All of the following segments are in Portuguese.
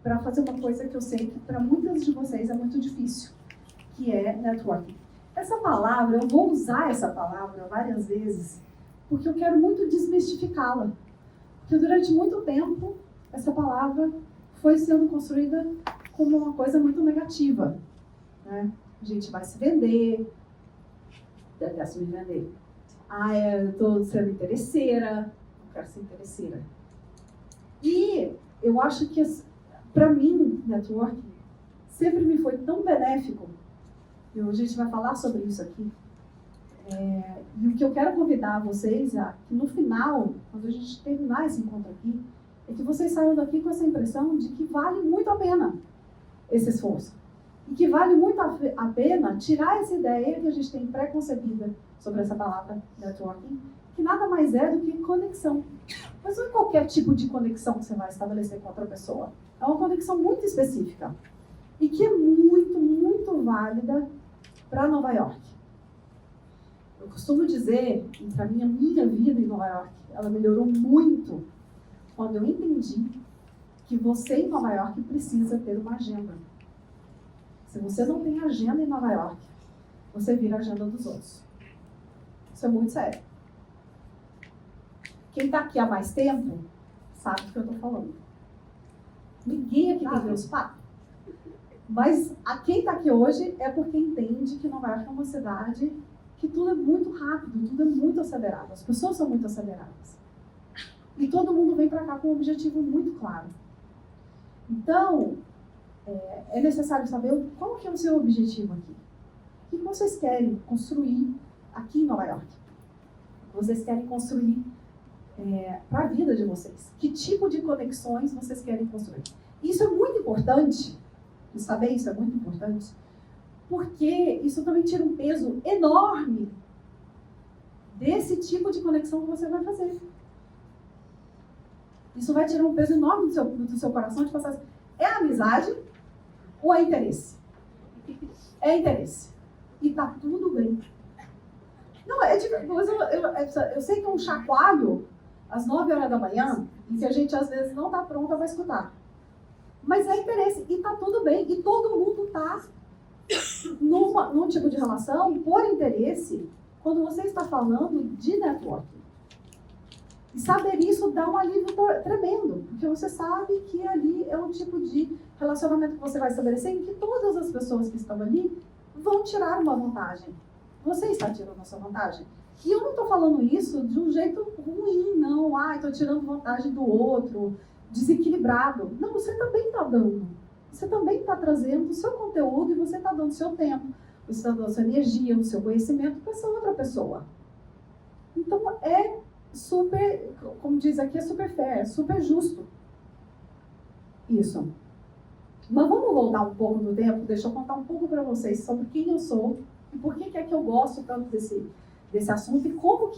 para fazer uma coisa que eu sei que para muitas de vocês é muito difícil, que é networking. Essa palavra, eu vou usar essa palavra várias vezes, porque eu quero muito desmistificá-la. Porque durante muito tempo, essa palavra foi sendo construída como uma coisa muito negativa, né? A gente vai se vender, detesto me vender. Eu estou sendo interesseira, não quero ser interesseira. E eu acho que, para mim, networking sempre me foi tão benéfico, e a gente vai falar sobre isso aqui. E o que eu quero convidar vocês é que no final, quando a gente terminar esse encontro aqui, é que vocês saiam daqui com essa impressão de que vale muito a pena esse esforço. E que vale muito a pena tirar essa ideia que a gente tem pré-concebida sobre essa palavra networking, que nada mais é do que conexão. Mas não é qualquer tipo de conexão que você vai estabelecer com outra pessoa. É uma conexão muito específica. E que é muito, muito válida para Nova York. Eu costumo dizer que para mim, a minha vida em Nova York, ela melhorou muito quando eu entendi que você em Nova York precisa ter uma agenda. Se você não tem agenda em Nova York, você vira a agenda dos outros. Isso é muito sério. Quem está aqui há mais tempo sabe do que eu estou falando. Ninguém aqui tem meus papos. Mas quem está aqui hoje é porque entende que Nova York é uma cidade que tudo é muito rápido, tudo é muito acelerado. As pessoas são muito aceleradas. E todo mundo vem para cá com um objetivo muito claro. Então, é necessário saber qual que é o seu objetivo aqui. O que vocês querem construir aqui em Nova York? Vocês querem construir para a vida de vocês? Que tipo de conexões vocês querem construir? Isso é muito importante, saber isso é muito importante, porque isso também tira um peso enorme desse tipo de conexão que você vai fazer. Isso vai tirar um peso enorme do seu coração de passar assim, é amizade ou é interesse? É interesse. E tá tudo bem. Não, eu sei que é um chacoalho às 9 horas da manhã, e que a gente às vezes não tá pronta para escutar. Mas é interesse, e tá tudo bem, e todo mundo tá num tipo de relação por interesse quando você está falando de networking. E saber isso dá um alívio tremendo, porque você sabe que ali é um tipo de relacionamento que você vai estabelecer em que todas as pessoas que estão ali vão tirar uma vantagem. Você está tirando a sua vantagem. E eu não estou falando isso de um jeito ruim, não. Estou tirando vantagem do outro, desequilibrado. Não, você também está dando. Você também está trazendo o seu conteúdo e você está dando o seu tempo. Você está dando a sua energia, o seu conhecimento para essa outra pessoa. Então, é super, como diz aqui, é super fair, é super justo. Isso. Mas vamos voltar um pouco no tempo, deixa eu contar um pouco para vocês sobre quem eu sou e por que é que eu gosto tanto desse assunto e como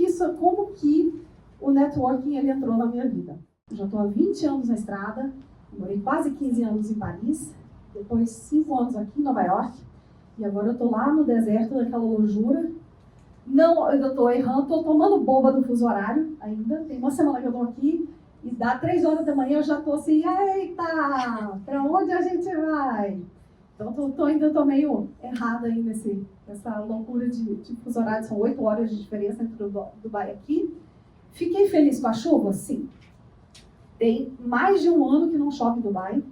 que o networking ele entrou na minha vida. Eu já estou há 20 anos na estrada, morei quase 15 anos em Paris, depois 5 anos aqui em Nova York, e agora eu estou lá no deserto daquela longura. Não, eu estou errando, estou tomando bomba do fuso horário ainda, tem uma semana que eu estou aqui, e dá 3 horas da manhã eu já estou assim, eita, para onde a gente vai? Então ainda estou meio errada aí nessa loucura de fuso horário, são 8 horas de diferença entre o Dubai aqui. Fiquei feliz com a chuva? Sim. Tem mais de um ano que não chove em Dubai,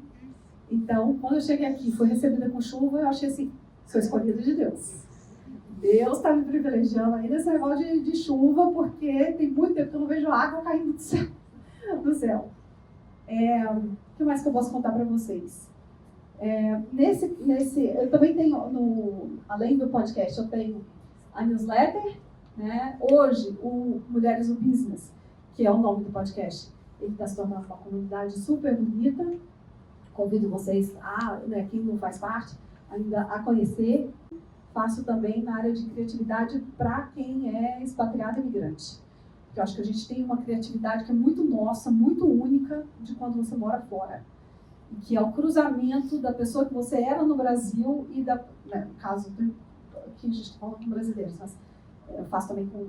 então quando eu cheguei aqui, fui recebida com chuva, eu achei assim, sou escolhida de Deus. Deus está me privilegiando aí nesse negócio de chuva, porque tem muito tempo que eu não vejo água caindo do céu. O que mais que eu posso contar para vocês? Eu também tenho, além do podcast, eu tenho a newsletter, né? Hoje, o Mulheres no Business, que é o nome do podcast, ele está se tornando uma comunidade super bonita. Convido vocês, quem não faz parte, ainda a conhecer. Faço também na área de criatividade para quem é expatriado e imigrante. Porque eu acho que a gente tem uma criatividade que é muito nossa, muito única de quando você mora fora. E que é o cruzamento da pessoa que você era no Brasil e no caso, aqui a gente está falando com brasileiros, mas eu faço também com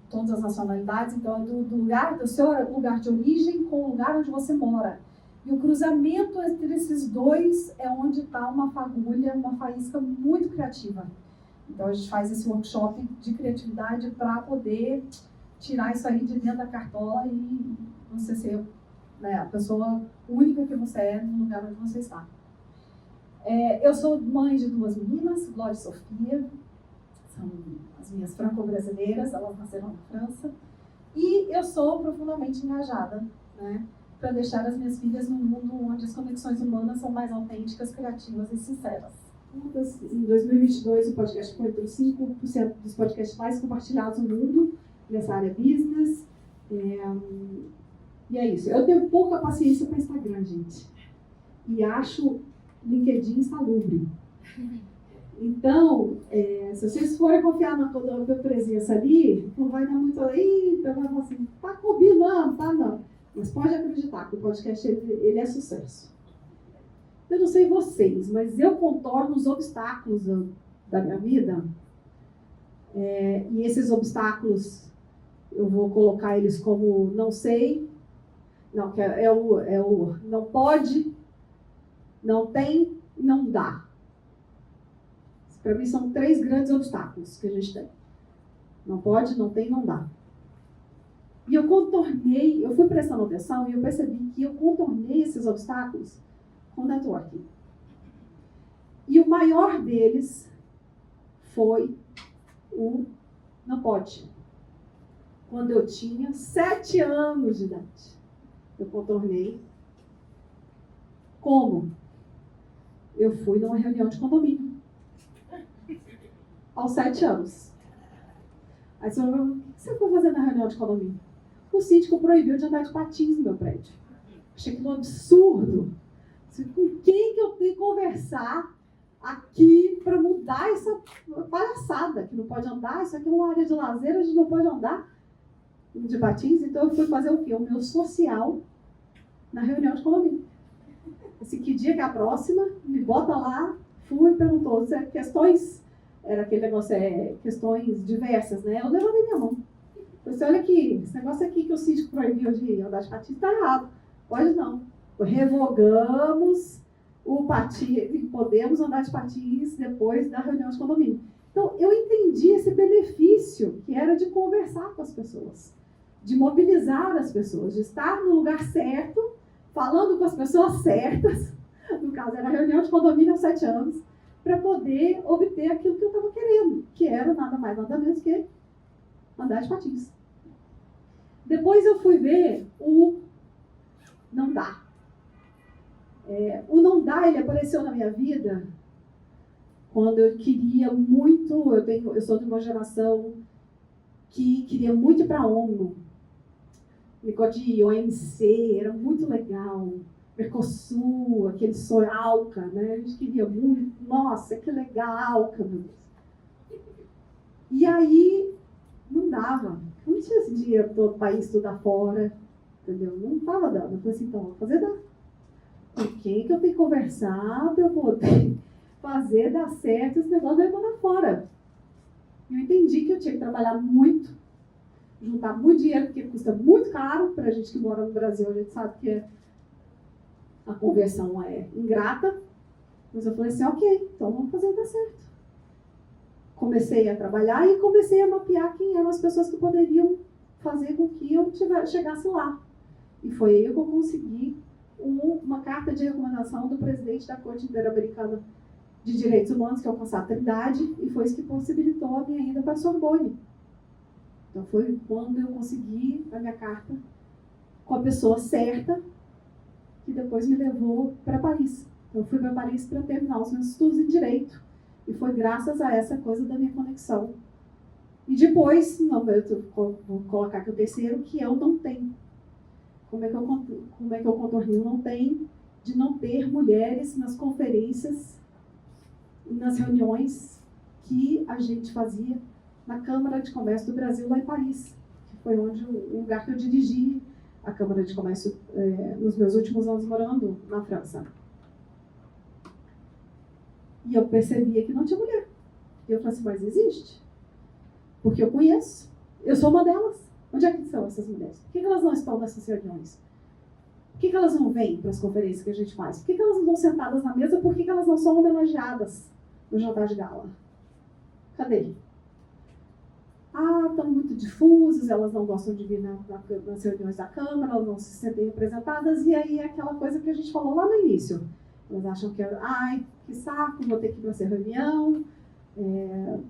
todas as nacionalidades, então é do seu lugar de origem com o lugar onde você mora. E o cruzamento entre esses dois é onde está uma fagulha, uma faísca muito criativa. Então a gente faz esse workshop de criatividade para poder tirar isso aí de dentro da cartola e você ser, né, a pessoa única que você é no lugar onde você está. Eu sou mãe de 2 meninas, Glória e Sofia, são as minhas franco-brasileiras, elas nasceram na França. E eu sou profundamente engajada, né, para deixar as minhas filhas num mundo onde as conexões humanas são mais autênticas, criativas e sinceras. Em 2022, o podcast foi entre os 5% dos podcasts mais compartilhados no mundo, nessa área business. E é isso. Eu tenho pouca paciência para Instagram, gente. E acho LinkedIn insalubre. Então, se vocês forem confiar na minha presença ali, não vai dar muito aí, vai falar assim, tá combinando, tá não. Mas pode acreditar que o podcast ele é sucesso. Eu não sei vocês, mas eu contorno os obstáculos da minha vida. E esses obstáculos, eu vou colocar eles como não sei, não, que é o não pode, não tem e não dá. Para mim são 3 grandes obstáculos que a gente tem. Não pode, não tem, não dá. E eu fui prestando atenção e eu percebi que eu contornei esses obstáculos com networking. E o maior deles foi o não pode. Quando eu tinha 7 anos de idade, eu contornei. Como? Eu fui numa reunião de condomínio. Aos 7 anos. Aí você falou, o que você foi fazer na reunião de condomínio? O síndico proibiu de andar de patins no meu prédio. Achei aquilo um absurdo. Com quem que eu tenho que conversar aqui para mudar essa palhaçada? Que não pode andar, isso aqui é uma área de lazer, a gente não pode andar de patins. Então eu fui fazer o quê? O meu social na reunião de condomínio. Assim, que dia que é a próxima? Me bota lá. Fui, perguntou, questões... Era aquele negócio, questões diversas, né? Eu levantei minha mão. Eu disse, olha aqui, esse negócio aqui que o síndico proibiu de andar de patins está errado. Pode não. Revogamos o patins, podemos andar de patins depois da reunião de condomínio. Então, eu entendi esse benefício que era de conversar com as pessoas, de mobilizar as pessoas, de estar no lugar certo, falando com as pessoas certas, no caso era a reunião de condomínio aos 7 anos, para poder obter aquilo que eu estava querendo, que era nada mais, nada menos que andar de patins. Depois eu fui ver o não dá. O não dá, ele apareceu na minha vida quando eu queria muito, eu sou de uma geração que queria muito ir para a ONU. O negócio de OMC era muito legal. Mercosul, aquele sonho, Alca, né? A gente queria muito. Nossa, que legal, Alca, meu Deus. E aí, não dava. Não tinha esse dinheiro todo para estudar fora, entendeu? Não estava dando. Eu falei assim, então, vou fazer dar. Com quem que eu tenho que conversar para eu poder fazer dar certo esse negócio vai mandar fora? Eu entendi que eu tinha que trabalhar muito, juntar muito dinheiro, porque custa muito caro para a gente que mora no Brasil. A gente sabe que a conversão é ingrata. Mas eu falei assim, ok, então vamos fazer dar certo. Comecei a trabalhar e comecei a mapear quem eram as pessoas que poderiam fazer com que eu chegasse lá. E foi aí que eu consegui uma carta de recomendação do presidente da Corte Interamericana de Direitos Humanos, que é o Conselho Trindade, e foi isso que possibilitou a minha ida para a Sorbonne. Então foi quando eu consegui a minha carta com a pessoa certa, que depois me levou para Paris. Então eu fui para Paris para terminar os meus estudos em Direito, e foi graças a essa coisa da minha conexão. E depois, eu vou colocar aqui o terceiro, que é o não tem. Como é que eu contornei o não tem, de não ter mulheres nas conferências e nas reuniões que a gente fazia na Câmara de Comércio do Brasil, lá em Paris, que foi onde o lugar que eu dirigi a Câmara de Comércio nos meus últimos anos morando na França. E eu percebia que não tinha mulher. E eu falei assim, mas existe? Porque eu conheço. Eu sou uma delas. Onde é que estão essas mulheres? Por que elas não estão nessas reuniões? Por que elas não vêm para as conferências que a gente faz? Por que elas não estão sentadas na mesa? Por que elas não são homenageadas no jantar de gala? Cadê? Estão muito difusas, elas não gostam de vir nas reuniões da Câmara, elas não se sentem representadas, e aí é aquela coisa que a gente falou lá no início. Elas acham que, que saco, vou ter que ir para essa reunião,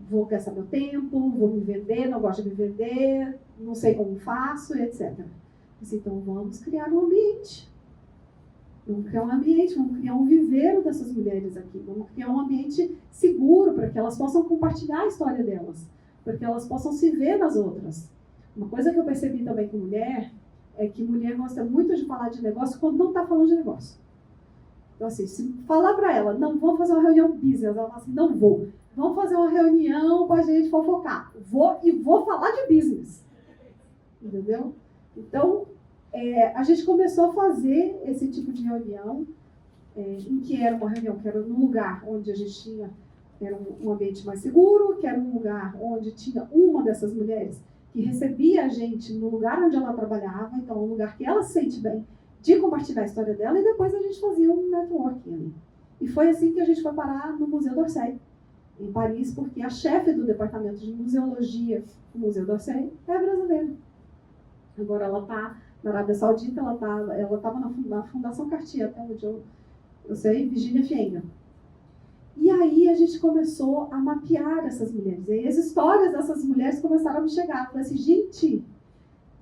vou gastar meu tempo, vou me vender, não gosto de me vender, não sei como faço, etc. Então vamos criar um ambiente. Vamos criar um ambiente, vamos criar um viveiro dessas mulheres aqui, vamos criar um ambiente seguro para que elas possam compartilhar a história delas, para que elas possam se ver nas outras. Uma coisa que eu percebi também com mulher é que mulher gosta muito de falar de negócio quando não está falando de negócio. Então, assim, se falar para ela, não, vamos fazer uma reunião business, ela fala assim, não vou. Vamos fazer uma reunião para a gente fofocar. Vou falar de business. Entendeu? Então, a gente começou a fazer esse tipo de reunião, em que era uma reunião que era num lugar onde a gente tinha, era um ambiente mais seguro, que era um lugar onde tinha uma dessas mulheres que recebia a gente no lugar onde ela trabalhava, então um lugar que ela se sente bem de compartilhar a história dela, e depois a gente fazia um networking ali. E foi assim que a gente foi parar no Museu d'Orsay, em Paris, porque a chefe do departamento de museologia do Museu d'Orsay é brasileira. Agora ela está na Arábia Saudita, ela estava na Fundação Cartier, até onde eu sei, Virginia Fienga. E aí a gente começou a mapear essas mulheres. E aí as histórias dessas mulheres começaram a me chegar. Eu falei assim, gente,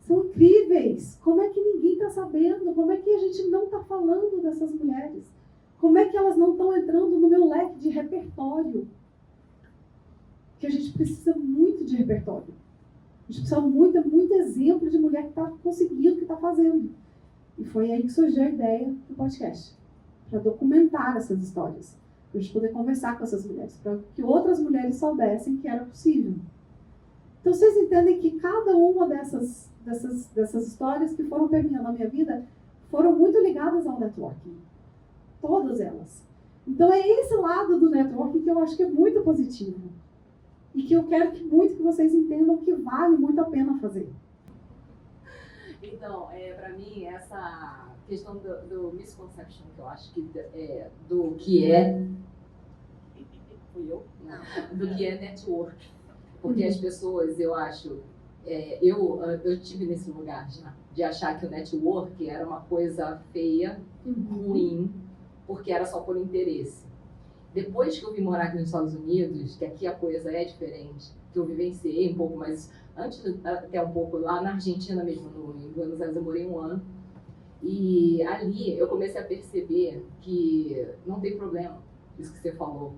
são incríveis. Como é que ninguém está sabendo? Como é que a gente não está falando dessas mulheres? Como é que elas não estão entrando no meu leque de repertório? Que a gente precisa muito de repertório. A gente precisa muito exemplo de mulher que está conseguindo, que está fazendo. E foi aí que surgiu a ideia do podcast. Para documentar essas histórias. Para a gente poder conversar com essas mulheres. Para que outras mulheres soubessem que era possível. Então vocês entendem que cada uma dessas histórias que foram permeando a minha vida foram muito ligadas ao networking. Todas elas. Então é esse lado do networking que eu acho que é muito positivo. E que eu quero muito que vocês entendam que vale muito a pena fazer. Então, para mim, essa questão do misconception, que eu acho que do que é... Fui eu? Não. Do que é network. Porque as pessoas, eu acho... eu tive nesse lugar de achar que o network era uma coisa feia, ruim, porque era só por interesse. Depois que eu vim morar aqui nos Estados Unidos, que aqui a coisa é diferente, que eu vivenciei um pouco, mas antes até um pouco lá na Argentina mesmo, em Buenos Aires, eu morei 1 ano. E ali eu comecei a perceber que não tem problema, isso que você falou,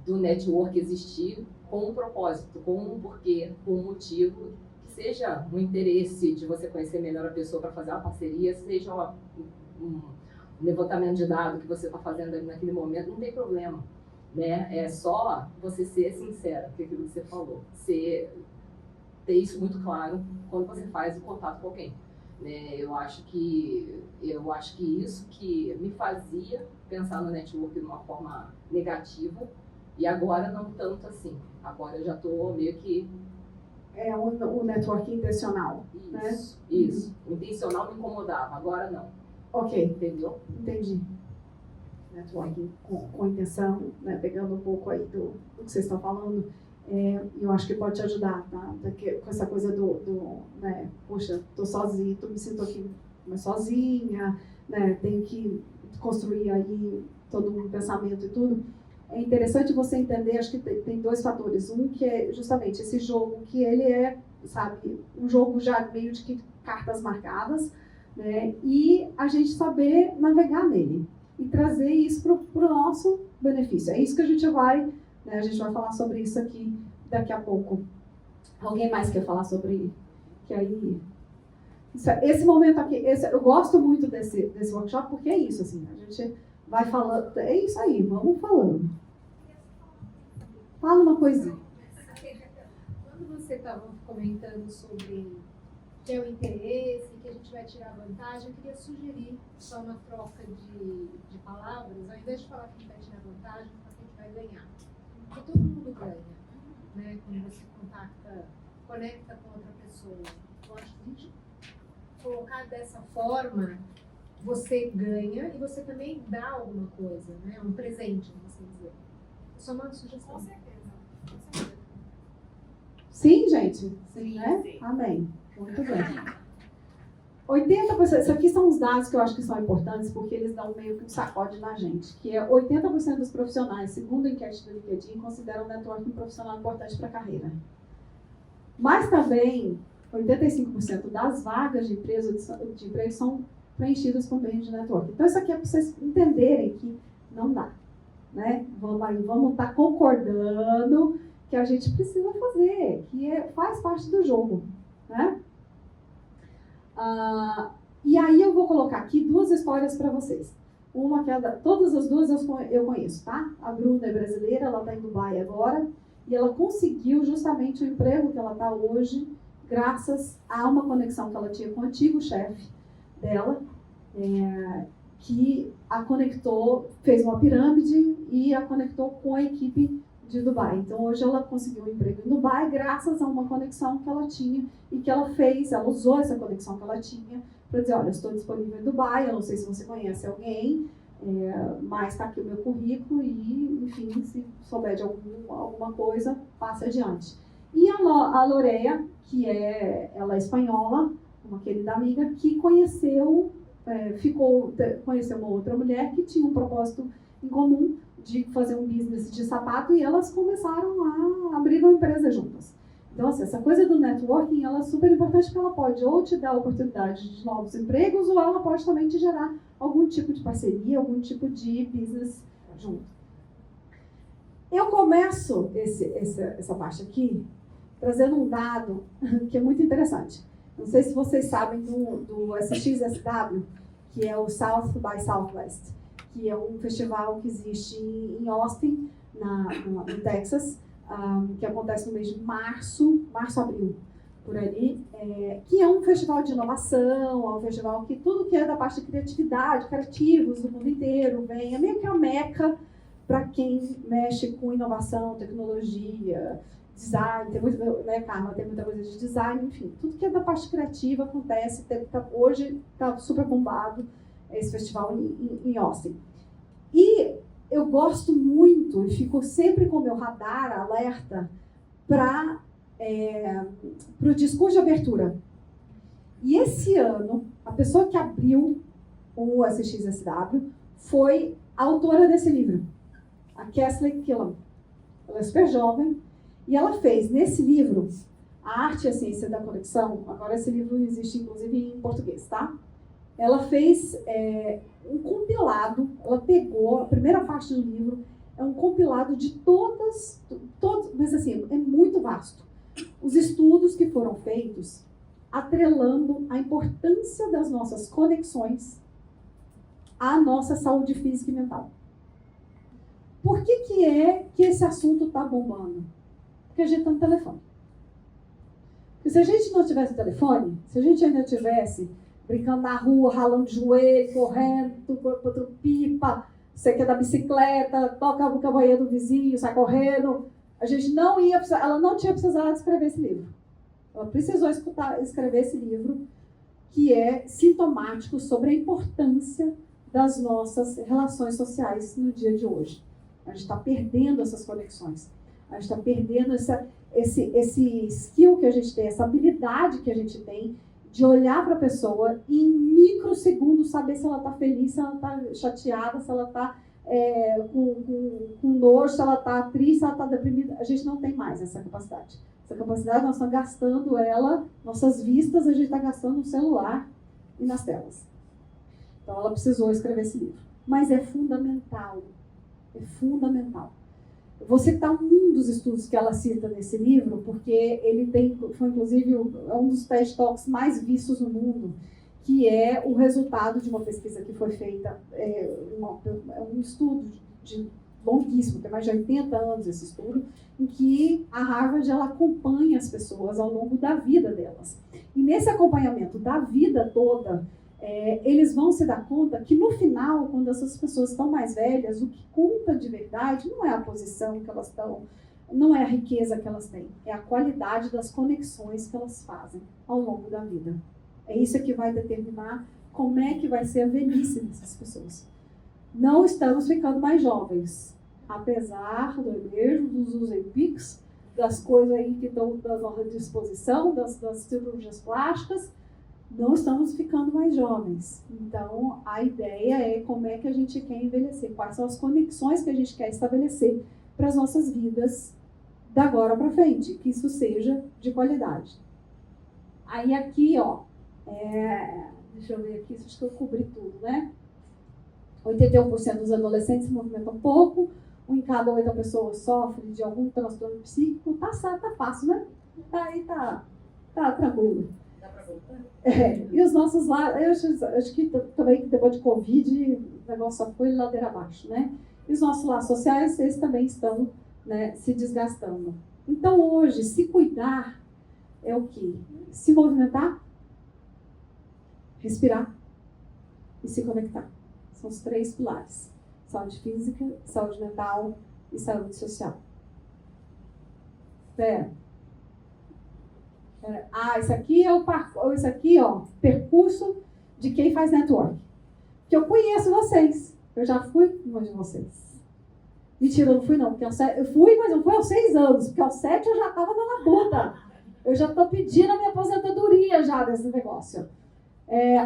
do network existir com um propósito, com um porquê, com um motivo, que seja um interesse de você conhecer melhor a pessoa para fazer uma parceria, seja um levantamento de dados que você está fazendo ali naquele momento, não tem problema, né? É só você ser sincera, que é aquilo que você falou, ter isso muito claro quando você faz o contato com alguém, né? Eu acho que isso que me fazia pensar no network de uma forma negativa, e agora não tanto assim. Agora eu já estou meio que... É o network intencional, isso, né? Isso. O intencional me incomodava, agora não. Ok. Entendeu? Entendi. Networking com intenção, né? Pegando um pouco aí do que vocês estão falando, eu acho que pode te ajudar, tá? Com essa coisa né? Poxa, tô sozinha, me sinto aqui mais sozinha, né? Tenho que construir aí todo um pensamento e tudo. É interessante você entender, acho que tem 2 fatores. Um que é justamente esse jogo, que ele é, sabe, um jogo já meio de cartas marcadas, né? E a gente saber navegar nele e trazer isso para o nosso benefício. É isso que a gente vai falar sobre isso aqui daqui a pouco. Alguém mais quer falar sobre que aí... Esse momento aqui, eu gosto muito desse workshop porque é isso, assim, a gente vai falando, é isso aí, vamos falando. Fala uma coisinha. Quando você estava comentando sobre que é o interesse, que a gente vai tirar vantagem, eu queria sugerir só uma troca de palavras, ao invés de falar que a gente vai tirar vantagem, falar que a gente vai ganhar. Porque todo mundo ganha, né? Quando você conecta com outra pessoa. Eu acho que a gente colocar dessa forma você ganha e você também dá alguma coisa, né? Um presente, vamos assim dizer. Só uma sugestão. Com certeza. Com certeza. Sim, gente? Sim, Né? sim. Amém. Muito bem. 80%, isso aqui são os dados que eu acho que são importantes, porque eles dão meio que um sacode na gente, que é 80% dos profissionais, segundo a enquete do LinkedIn, consideram o networking profissional importante para a carreira. Mas também, 85% das vagas de emprego são preenchidas por meio de networking. Então, isso aqui é para vocês entenderem que não dá. Né? Vamos estar concordando que a gente precisa fazer, que faz parte do jogo. Né? E aí eu vou colocar aqui 2 histórias para vocês. Uma que todas as 2 eu conheço, tá? A Bruna é brasileira, ela está em Dubai agora, e ela conseguiu justamente o emprego que ela está hoje, graças a uma conexão que ela tinha com o antigo chefe dela, que a conectou, fez uma pirâmide e a conectou com a equipe de Dubai. Então, hoje ela conseguiu um emprego em Dubai graças a uma conexão que ela tinha e que ela usou essa conexão que ela tinha para dizer, olha, eu estou disponível em Dubai, eu não sei se você conhece alguém, mas está aqui o meu currículo e, enfim, se souber de alguma coisa, passe adiante. E a Loreia, ela é espanhola, uma querida amiga, que conheceu uma outra mulher que tinha um propósito em comum de fazer um business de sapato e elas começaram a abrir uma empresa juntas. Então, assim, essa coisa do networking, ela é super importante porque ela pode ou te dar oportunidade de novos empregos ou ela pode também te gerar algum tipo de parceria, algum tipo de business junto. Eu começo essa parte aqui trazendo um dado que é muito interessante. Não sei se vocês sabem do SXSW, que é o South by Southwest, que é um festival que existe em Austin, no Texas, que acontece no mês de março, abril, por ali, que é um festival de inovação, é um festival que tudo que é da parte de criatividade, criativos do mundo inteiro vem, é meio que a meca para quem mexe com inovação, tecnologia, design, tem muita coisa de design, enfim, tudo que é da parte criativa acontece, hoje está super bombado esse festival em Austin. E eu gosto muito e fico sempre com o meu radar alerta para o discurso de abertura. E esse ano, a pessoa que abriu o SXSW foi a autora desse livro, a Kesley Killam. Ela é super jovem e ela fez nesse livro A Arte e a Ciência da Conexão. Agora esse livro existe inclusive em português, tá? Ela fez um compilado, ela pegou a primeira parte do livro, é um compilado de todos, mas assim, é muito vasto. Os estudos que foram feitos atrelando a importância das nossas conexões à nossa saúde física e mental. Por que é que esse assunto está bombando? Porque a gente está no telefone. Porque se a gente não tivesse telefone, se a gente ainda tivesse brincando na rua, ralando joelho, correndo, pipa, você quer dar bicicleta, toca a campainha do vizinho, sai correndo, ela não tinha precisado escrever esse livro. Ela precisou escrever esse livro, que é sintomático sobre a importância das nossas relações sociais no dia de hoje. A gente está perdendo essas conexões. A gente está perdendo esse skill que a gente tem, essa habilidade que a gente tem de olhar para a pessoa e em microsegundos saber se ela está feliz, se ela está chateada, se ela está com nojo, se ela está triste, se ela está deprimida. A gente não tem mais essa capacidade. Essa capacidade nós estamos gastando nossas vistas, a gente está gastando no celular e nas telas. Então ela precisou escrever esse livro. Mas é fundamental. É fundamental. Eu vou citar um dos estudos que ela cita nesse livro, porque foi inclusive um dos TED Talks mais vistos no mundo, que é o resultado de uma pesquisa que foi feita, um estudo longuíssimo, tem mais de 80 anos esse estudo, em que a Harvard ela acompanha as pessoas ao longo da vida delas. E nesse acompanhamento da vida toda, eles vão se dar conta que no final, quando essas pessoas estão mais velhas, o que conta de verdade não é a posição que elas estão, não é a riqueza que elas têm, é a qualidade das conexões que elas fazem ao longo da vida. É isso que vai determinar como é que vai ser a velhice dessas pessoas. Não estamos ficando mais jovens, apesar do mesmo dos Ozempics, das coisas aí que estão à nossa disposição, das cirurgias plásticas, não estamos ficando mais jovens. Então, a ideia é como é que a gente quer envelhecer, quais são as conexões que a gente quer estabelecer para as nossas vidas da agora para frente, que isso seja de qualidade. Aí aqui, ó, deixa eu ver aqui, acho que eu cobri tudo, né? 81% dos adolescentes se movimentam pouco, 1 em cada 8 pessoas sofre de algum transtorno psíquico. Tá fácil, né? Aí tá tranquilo. Dá para voltar? E os nossos lá, eu acho que também depois de Covid, o negócio só foi ladeira abaixo, né? E os nossos laços sociais, eles também estão, né, se desgastando. Então hoje, se cuidar é o quê? Se movimentar, respirar e se conectar. São os 3 pilares. Saúde física, saúde mental e saúde social. Isso aqui é o percurso de quem faz network. Que eu conheço vocês. Eu já fui uma de vocês. Mentira, eu não fui não. Porque eu fui, mas não foi aos 6 anos. Porque aos 7 eu já estava na labuta. Eu já estou pedindo a minha aposentadoria já desse negócio.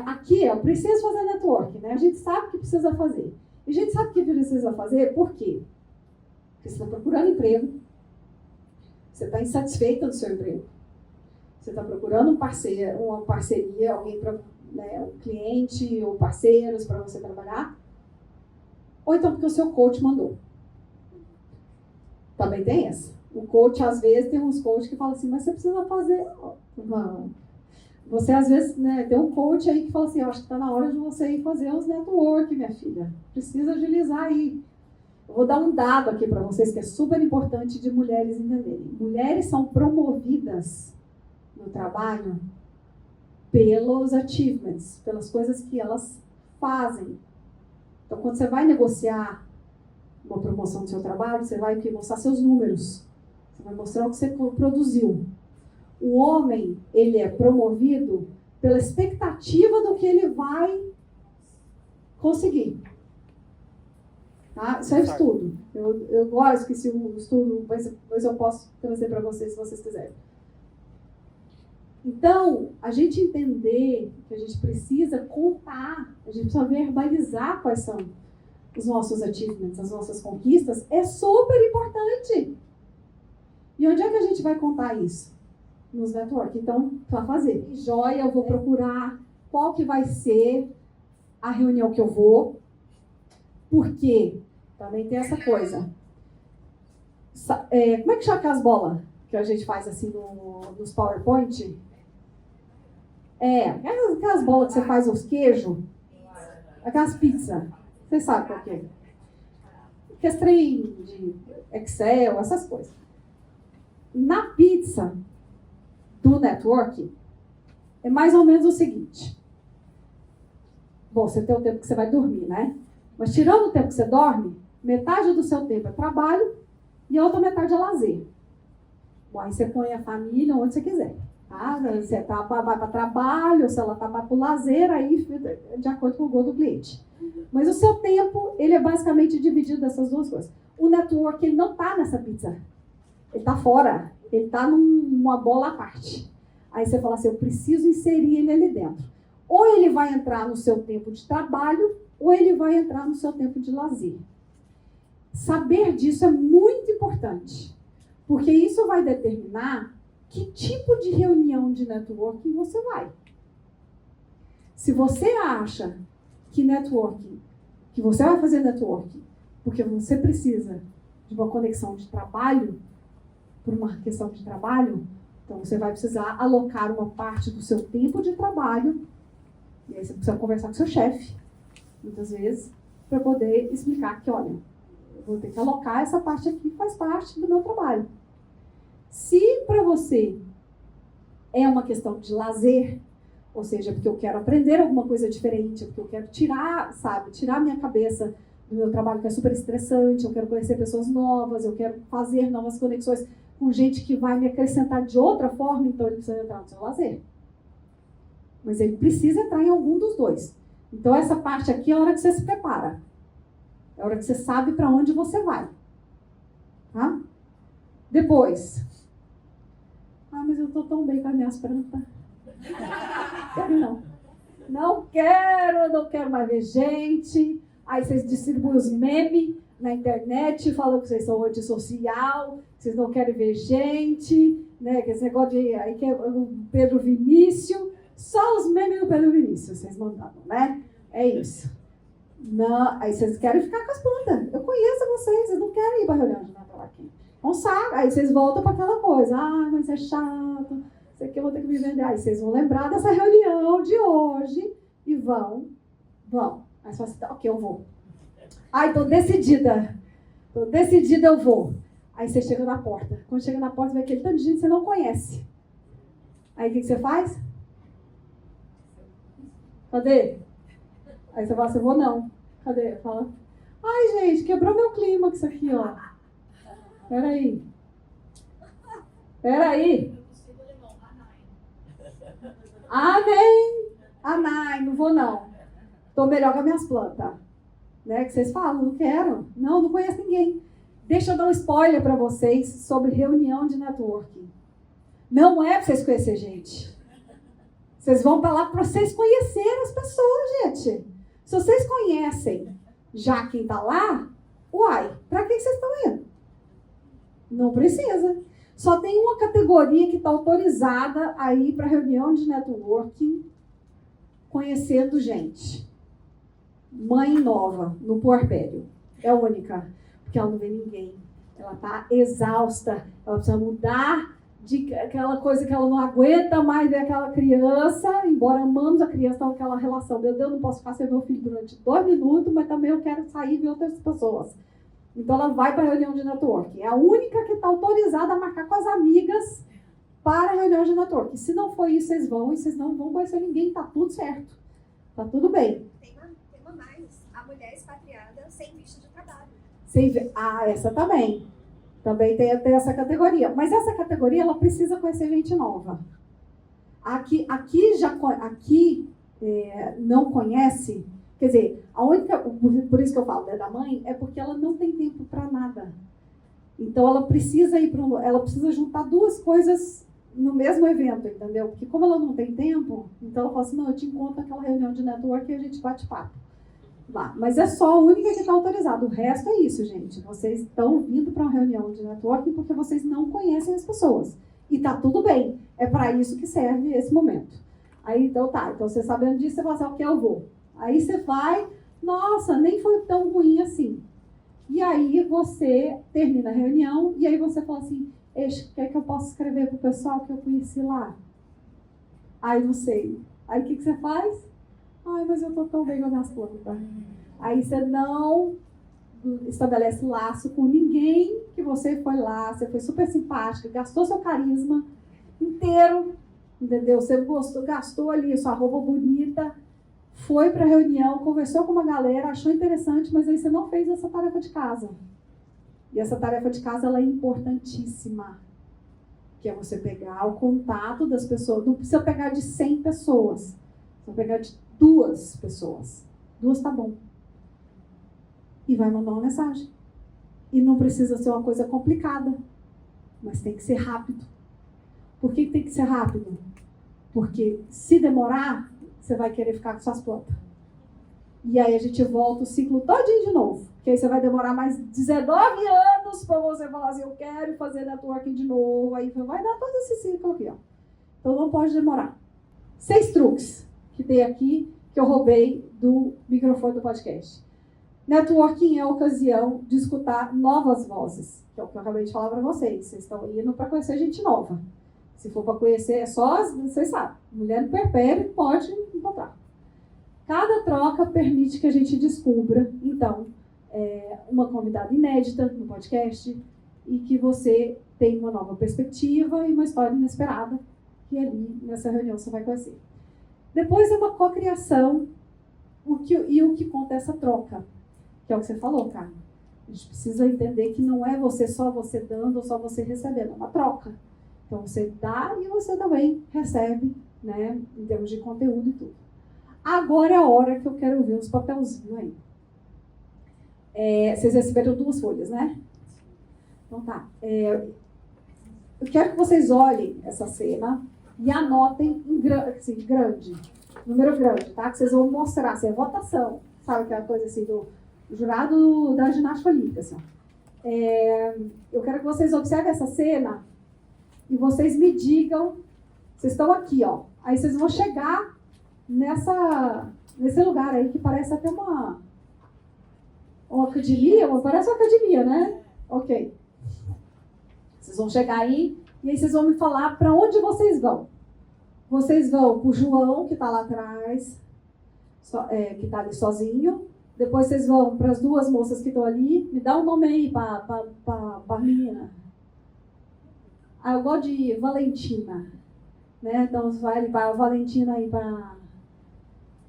Aqui, eu preciso fazer network, né? A gente sabe que precisa fazer. E a gente sabe que precisa fazer por quê? Porque você está procurando emprego, você está insatisfeita do seu emprego, você está procurando uma parceria, alguém para, né, um cliente ou parceiros para você trabalhar, ou então porque o seu coach mandou. Também tem essa. O coach, às vezes, tem uns coaches que falam assim, mas você precisa fazer... Você, às vezes, né, tem um coach aí que fala assim, eu acho que está na hora de você ir fazer os network, minha filha. Precisa agilizar aí. Eu vou dar um dado aqui para vocês que é super importante de mulheres entenderem. Mulheres são promovidas no trabalho pelos achievements, pelas coisas que elas fazem. Então, quando você vai negociar uma promoção do seu trabalho, você vai mostrar seus números. Você vai mostrar o que você produziu. O homem, ele é promovido pela expectativa do que ele vai conseguir. Tá? Isso é estudo. Eu gosto que se o estudo, mas eu posso trazer para vocês se vocês quiserem. Então, a gente entender que a gente precisa contar, a gente precisa verbalizar quais são os nossos achievements, as nossas conquistas, é super importante. E onde é que a gente vai contar isso? Nos network. Então, para fazer. Joia, eu vou procurar qual que vai ser a reunião que eu vou, porque também tem essa coisa. Como é que chama aquelas bolas que a gente faz assim nos PowerPoint? Aquelas bolas que você faz os queijos, aquelas pizzas. Vocês sabem qual que é? Aqueles trem de Excel, essas coisas. Na pizza do network, é mais ou menos o seguinte. Bom, você tem o tempo que você vai dormir, né? Mas tirando o tempo que você dorme, metade do seu tempo é trabalho e a outra metade é lazer. Bom, aí você põe a família onde você quiser. Tá? Você vai para trabalho, se ela vai para o lazer, aí de acordo com o gosto do cliente. Mas o seu tempo, ele é basicamente dividido dessas duas coisas. O network, ele não está nessa pizza. Ele está fora. Ele está numa bola à parte. Aí você fala assim, eu preciso inserir ele ali dentro. Ou ele vai entrar no seu tempo de trabalho, ou ele vai entrar no seu tempo de lazer. Saber disso é muito importante. Porque isso vai determinar que tipo de reunião de networking você vai. Se você acha que você vai fazer networking porque você precisa de uma conexão de trabalho, por uma questão de trabalho, então você vai precisar alocar uma parte do seu tempo de trabalho, e aí você precisa conversar com seu chefe, muitas vezes, para poder explicar que, olha, eu vou ter que alocar essa parte aqui, faz parte do meu trabalho. Se para você é uma questão de lazer, ou seja, porque eu quero aprender alguma coisa diferente, porque eu quero tirar minha cabeça do meu trabalho que é super estressante, eu quero conhecer pessoas novas, eu quero fazer novas conexões com gente que vai me acrescentar de outra forma, então ele precisa entrar no seu lazer. mas ele precisa entrar em algum dos dois. Então, essa parte aqui é a hora que você se prepara. É a hora que você sabe para onde você vai. Tá? Depois. Mas eu estou tão bem com as minhas plantas. Quero não. Não quero mais ver gente. Aí vocês distribuem os memes na internet, falam que vocês são antissocial, vocês não querem ver gente, né? Que esse negócio de aí que é o Pedro Vinícius, só os memes do Pedro Vinícius, vocês mandaram, né? É isso. Não, aí vocês querem ficar com as plantas. Eu conheço vocês não querem ir para a reunião de Natal aqui. É um saco. Aí vocês voltam para aquela coisa. Mas é chato. Isso aqui eu vou ter que me vender. Aí vocês vão lembrar dessa reunião de hoje e vão. Aí você fala assim, ok, eu vou. Estou decidida. Eu vou. Aí você chega na porta. Quando chega na porta, vê aquele tanto de gente que você não conhece. Aí o que você faz? Cadê? Aí você fala assim, vou não. Cadê? Fala, gente, quebrou meu clímax aqui, ó. Peraí. Não vou não. Tô melhor com as minhas plantas. Né? Que vocês falam, não quero. Não conheço ninguém. Deixa eu dar um spoiler para vocês sobre reunião de networking. Não é para vocês conhecerem gente. Vocês vão para lá para vocês conhecerem as pessoas, gente. Se vocês conhecem já quem está lá, para que vocês estão indo? Não precisa. Só tem uma categoria que está autorizada a ir para reunião de networking conhecendo gente. Mãe nova, no puerpério. É a única. Porque ela não vê ninguém. Ela está exausta. Ela precisa mudar de aquela coisa que ela não aguenta mais ver aquela criança, embora amamos a criança, tá naquela relação. Meu Deus, não posso ficar sem meu filho durante 2 minutos, mas também eu quero sair e ver outras pessoas. Então ela vai para a reunião de networking. É a única que está autorizada a marcar com as amigas para a reunião de networking. Se não for isso, vocês vão e vocês não vão conhecer ninguém, tá tudo certo. Tá tudo bem. Tem uma mais. A mulher expatriada sem visto de trabalho. Essa também. Também tem essa categoria. Mas essa categoria, ela precisa conhecer gente nova. Aqui não conhece. Quer dizer, a única, por isso que eu falo da mãe, é porque ela não tem tempo para nada. Então ela precisa ela precisa juntar 2 coisas no mesmo evento, entendeu? Porque como ela não tem tempo, então ela fala assim, não, eu te encontro naquela reunião de network e a gente bate papo. Lá. Mas é só a única que está autorizada. O resto é isso, gente. Vocês estão vindo para uma reunião de networking porque vocês não conhecem as pessoas. E tá tudo bem. É para isso que serve esse momento. Aí, então tá. Então você sabendo disso, você fala assim, ok, eu vou. Aí você vai, nossa, nem foi tão ruim assim. E aí você termina a reunião e aí você fala assim, o que é que eu posso escrever para o pessoal que eu conheci lá? Aí não sei. Aí o que você faz? Mas eu estou tão bem com as minhas plantas. Aí você não estabelece laço com ninguém que você foi lá, você foi super simpática, gastou seu carisma inteiro, entendeu? Você gastou ali sua roupa bonita, foi para a reunião, conversou com uma galera, achou interessante, mas aí você não fez essa tarefa de casa. E essa tarefa de casa ela é importantíssima. Que é você pegar o contato das pessoas. Não precisa pegar de 100 pessoas. Você vai pegar de 2 pessoas. 2 tá bom. E vai mandar uma mensagem. E não precisa ser uma coisa complicada. Mas tem que ser rápido. Por que tem que ser rápido? Porque se demorar, você vai querer ficar com suas plantas. E aí a gente volta o ciclo todinho de novo. Porque aí você vai demorar mais 19 anos para você falar assim, eu quero fazer networking de novo. Aí vai dar todo esse ciclo aqui, ó. Então não pode demorar. 6 truques que tem aqui, que eu roubei do microfone do podcast. Networking é a ocasião de escutar novas vozes, que é o que eu acabei de falar para vocês. Vocês estão indo para conhecer gente nova. Se for para conhecer, é só, vocês sabem, mulher no perpério pode encontrar. Cada troca permite que a gente descubra, então, uma convidada inédita no podcast e que você tenha uma nova perspectiva e uma história inesperada que ali, nessa reunião, você vai conhecer. Depois é uma cocriação, o que conta essa troca, que é o que você falou, Carmen. A gente precisa entender que não é só você dando ou só você recebendo, é uma troca. Então você dá e você também recebe né? Em termos de conteúdo e tudo. Agora é a hora que eu quero ver os papelzinhos aí. Vocês receberam 2 folhas, né? Então tá. Eu quero que vocês olhem essa cena e anotem em assim, grande, número grande, tá? Que vocês vão mostrar, assim, é votação, sabe aquela coisa assim do jurado da ginástica olímpica, assim. Eu quero que vocês observem essa cena e vocês me digam, vocês estão aqui, ó, aí vocês vão chegar nesse lugar aí que parece até uma academia, parece uma academia, né? Ok. Vocês vão chegar aí e aí vocês vão me falar para onde vocês vão. Vocês vão pro João, que está lá atrás, que está ali sozinho. Depois vocês vão para as 2 moças que estão ali. Me dá um nome aí para a menina. Eu gosto de Valentina. Né? Então você vai para a Valentina aí para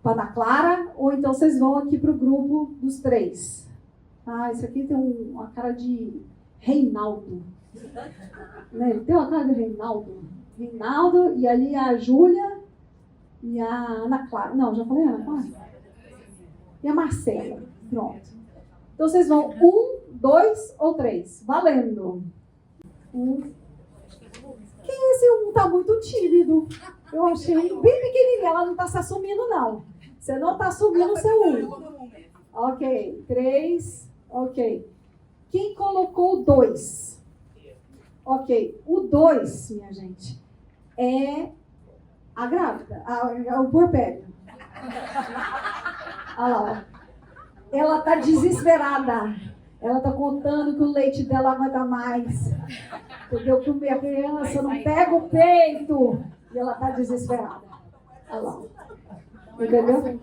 Ana Clara. Ou então vocês vão aqui para o grupo dos 3. Esse aqui tem uma cara de Reinaldo. Né? Ele tem uma cara de Reinaldo, e ali a Júlia e a Ana Clara. Não, já falei Ana Clara? E a Marcela. Pronto. Então vocês vão 1, 2 ou 3. Valendo. 1. Quem é esse 1? Tá muito tímido. Eu achei bem pequenininho. Ela não está se assumindo, não. Você não está assumindo o seu 1. Ok. 3. Ok. Quem colocou 2? Ok, o 2, minha gente, é a grávida, o puerpério. Olha lá, ó. Ela tá desesperada. Ela tá contando que o leite dela aguenta mais. Entendeu? Que a criança não pega o peito. E ela tá desesperada. Olha lá. Entendeu?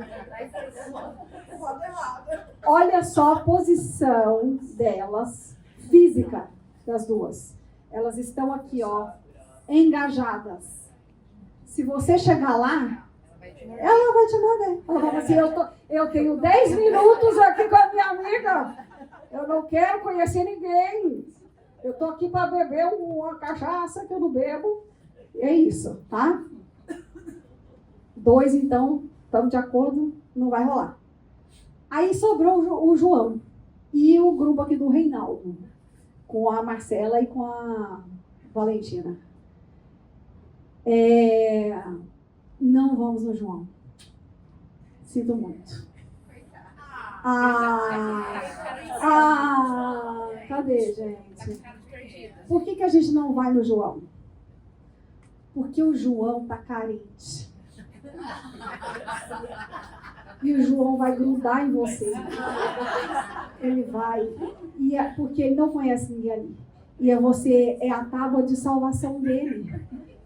Olha só a posição delas, física, das 2. Elas estão aqui, ó, engajadas. Se você chegar lá, ela vai te morder. Ela vai falar assim, eu tenho 10 minutos aqui com a minha amiga. Eu não quero conhecer ninguém. Eu tô aqui para beber uma cachaça que eu não bebo. É isso, tá? 2, então, estamos de acordo, não vai rolar. Aí sobrou o João e o grupo aqui do Reinaldo, com a Marcela e com a Valentina. Não vamos no João. Sinto muito. Cadê, gente? Por que a gente não vai no João? Porque o João tá carente. E o João vai grudar em você. Ele vai. Porque ele não conhece ninguém ali. E você é a tábua de salvação dele.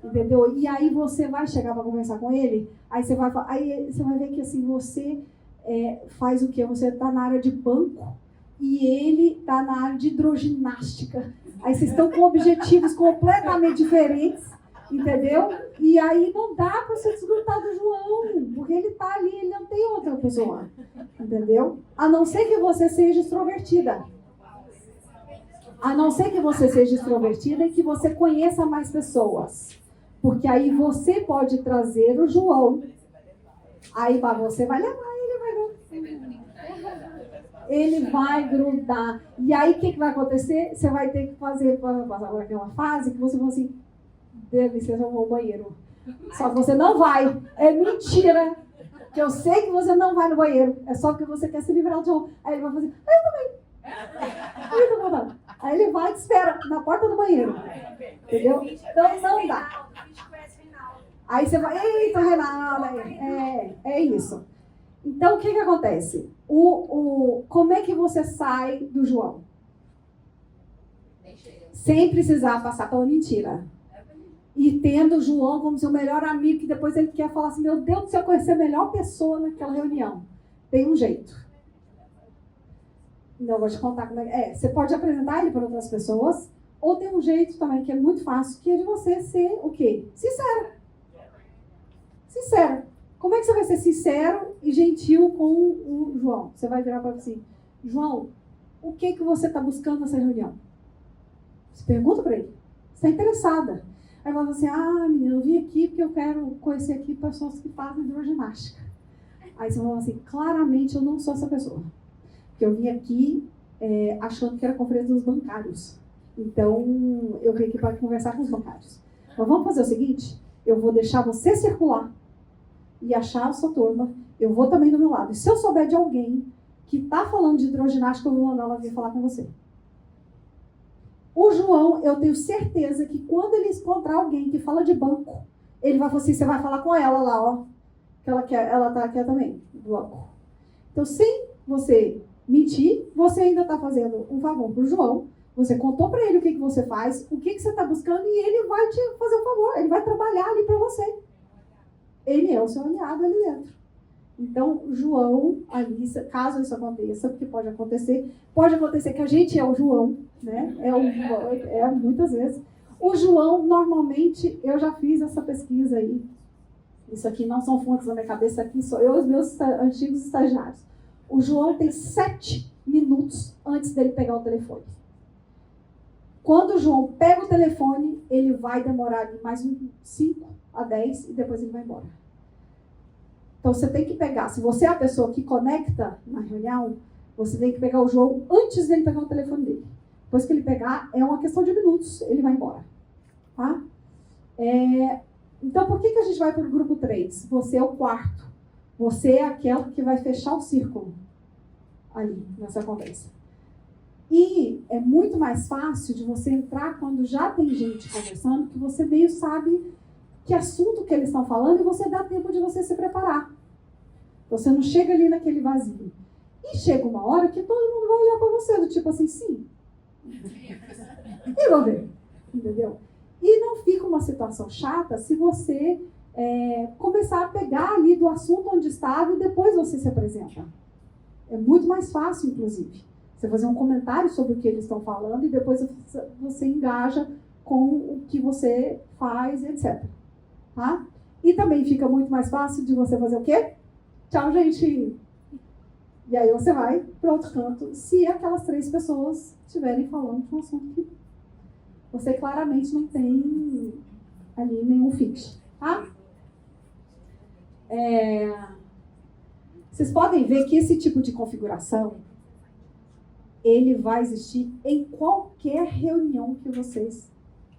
Entendeu? E aí você vai chegar para conversar com ele. Aí você vai ver que assim, você faz o quê? Você está na área de banco e ele está na área de hidroginástica. Aí vocês estão com objetivos completamente diferentes. Entendeu? E aí não dá para você desgrudar do João, porque ele está ali, ele não tem outra pessoa. Entendeu? A não ser que você seja extrovertida. A não ser que você seja extrovertida e que você conheça mais pessoas. Porque aí você pode trazer o João. Aí você vai levar, ele vai grudar. E aí o que vai acontecer? Você vai ter que fazer, passar por aquela fase que você fala assim, dê licença, eu vou ao banheiro. Só que você não vai. É mentira. Que eu sei que você não vai no banheiro. É só porque você quer se livrar de um. Aí ele vai fazer, eu também. Aí ele vai e te espera na porta do banheiro. Entendeu? Então não dá. Aí você vai, eita, Renata, é isso. Então o que acontece? Como é que você sai do João? Sem precisar passar pela mentira. E tendo o João como seu melhor amigo, que depois ele quer falar assim, meu Deus do céu, conhecer a melhor pessoa naquela reunião. Tem um jeito. Não, vou te contar como é. Você pode apresentar ele para outras pessoas, ou tem um jeito também, que é muito fácil, que é de você ser o quê? Sincero. Sincero. Como é que você vai ser sincero e gentil com o João? Você vai virar para ele assim, João, o que você está buscando nessa reunião? Você pergunta para ele. Você está interessada. Aí fala assim, menina, eu vim aqui porque eu quero conhecer aqui pessoas que fazem hidroginástica. Aí você fala assim, claramente eu não sou essa pessoa. Porque eu vim aqui achando que era a conferência dos bancários. Então, eu vim aqui para conversar com os bancários. Mas vamos fazer o seguinte, eu vou deixar você circular e achar a sua turma. Eu vou também do meu lado. E se eu souber de alguém que está falando de hidroginástica, eu vou mandar ela vir falar com você. O João, eu tenho certeza que quando ele encontrar alguém que fala de banco, ele vai falar assim, você vai falar com ela lá, ó. Que ela tá aqui também, do banco. Então, sem você mentir, você ainda está fazendo um favor para o João. Você contou para ele o que você faz, o que você está buscando, e ele vai te fazer um favor. Ele vai trabalhar ali para você. Ele é o seu aliado ali dentro. Então, João, Alissa, caso isso aconteça, porque pode acontecer que a gente é o João, né? Muitas vezes. O João, normalmente, eu já fiz essa pesquisa aí. Isso aqui não são fontes na minha cabeça, aqui sou eu e os meus antigos estagiários. O João tem 7 minutos antes dele pegar o telefone. Quando o João pega o telefone, ele vai demorar ali mais uns 5 a 10 e depois ele vai embora. Então, você tem que pegar, se você é a pessoa que conecta na reunião, você tem que pegar o João antes dele pegar o telefone dele. Depois que ele pegar, é uma questão de minutos, ele vai embora. Tá? Então, por que a gente vai para o grupo 3? Você é o quarto. Você é aquela que vai fechar o círculo ali, nessa conversa. E é muito mais fácil de você entrar quando já tem gente conversando, que você meio sabe que assunto que eles estão falando e você dá tempo de você se preparar. Você não chega ali naquele vazio. E chega uma hora que todo mundo vai olhar para você, do tipo assim, sim. E vão ver. Entendeu? E não fica uma situação chata se você começar a pegar ali do assunto onde estava e depois você se apresenta. É muito mais fácil, inclusive. Você fazer um comentário sobre o que eles estão falando e depois você engaja com o que você faz, etc. Tá? E também fica muito mais fácil de você fazer o quê? Tchau, gente! E aí você vai para outro canto, se aquelas 3 pessoas estiverem falando de um assunto que você claramente não tem ali nenhum fit. Tá? Vocês podem ver que esse tipo de configuração ele vai existir em qualquer reunião que vocês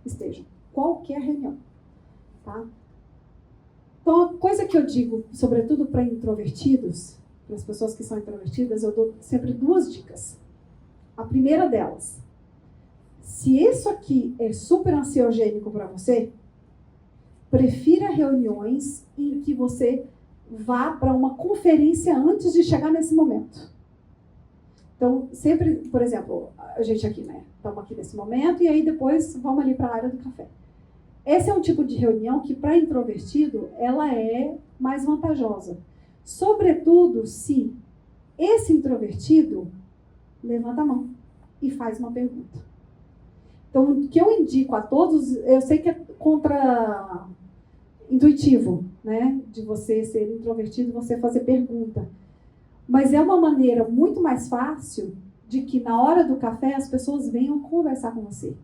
estejam. Qualquer reunião. Tá? Então, a coisa que eu digo, sobretudo para introvertidos, para as pessoas que são introvertidas, eu dou sempre 2 dicas. A primeira delas, se isso aqui é super ansiogênico para você, prefira reuniões em que você vá para uma conferência antes de chegar nesse momento. Então, sempre, por exemplo, a gente aqui, né? Estamos aqui nesse momento e aí depois vamos ali para a área do café. Esse é um tipo de reunião que, para introvertido, ela é mais vantajosa. Sobretudo se esse introvertido levanta a mão e faz uma pergunta. Então, o que eu indico a todos, eu sei que é contra-intuitivo, né? De você ser introvertido, você fazer pergunta. Mas é uma maneira muito mais fácil de que na hora do café as pessoas venham conversar com você.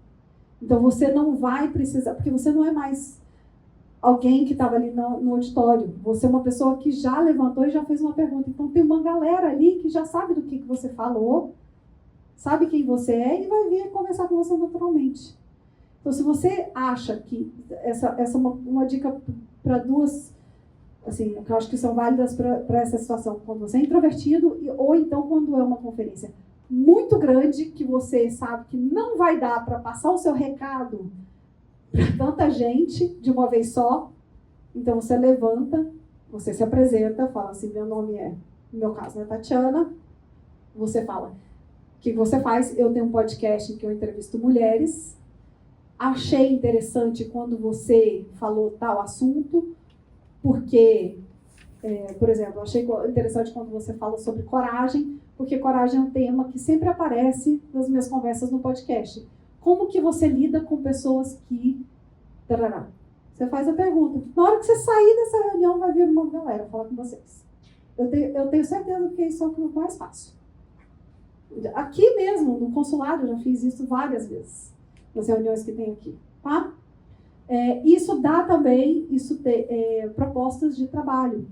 Então você não vai precisar, porque você não é mais alguém que estava ali no auditório. Você é uma pessoa que já levantou e já fez uma pergunta. Então tem uma galera ali que já sabe do que você falou, sabe quem você é e vai vir conversar com você naturalmente. Então se você acha que essa é uma dica para 2, assim, que eu acho que são válidas para essa situação, quando você é introvertido ou então quando é uma conferência muito grande que você sabe que não vai dar para passar o seu recado para tanta gente de uma vez só. Então você levanta, você se apresenta, fala assim, meu nome é, no meu caso, né, Tatiana. Você fala, o que você faz? Eu tenho um podcast em que eu entrevisto mulheres. Achei interessante quando você falou tal assunto, porque, por exemplo, achei interessante quando você falou sobre coragem, porque coragem é um tema que sempre aparece nas minhas conversas no podcast. Como que você lida com pessoas que... Tarará. Você faz a pergunta. Na hora que você sair dessa reunião, vai vir uma galera falar com vocês. Eu tenho certeza que isso é o mais fácil. Aqui mesmo, no consulado, eu já fiz isso várias vezes, nas reuniões que tem aqui. Tá? Isso dá também propostas de trabalho.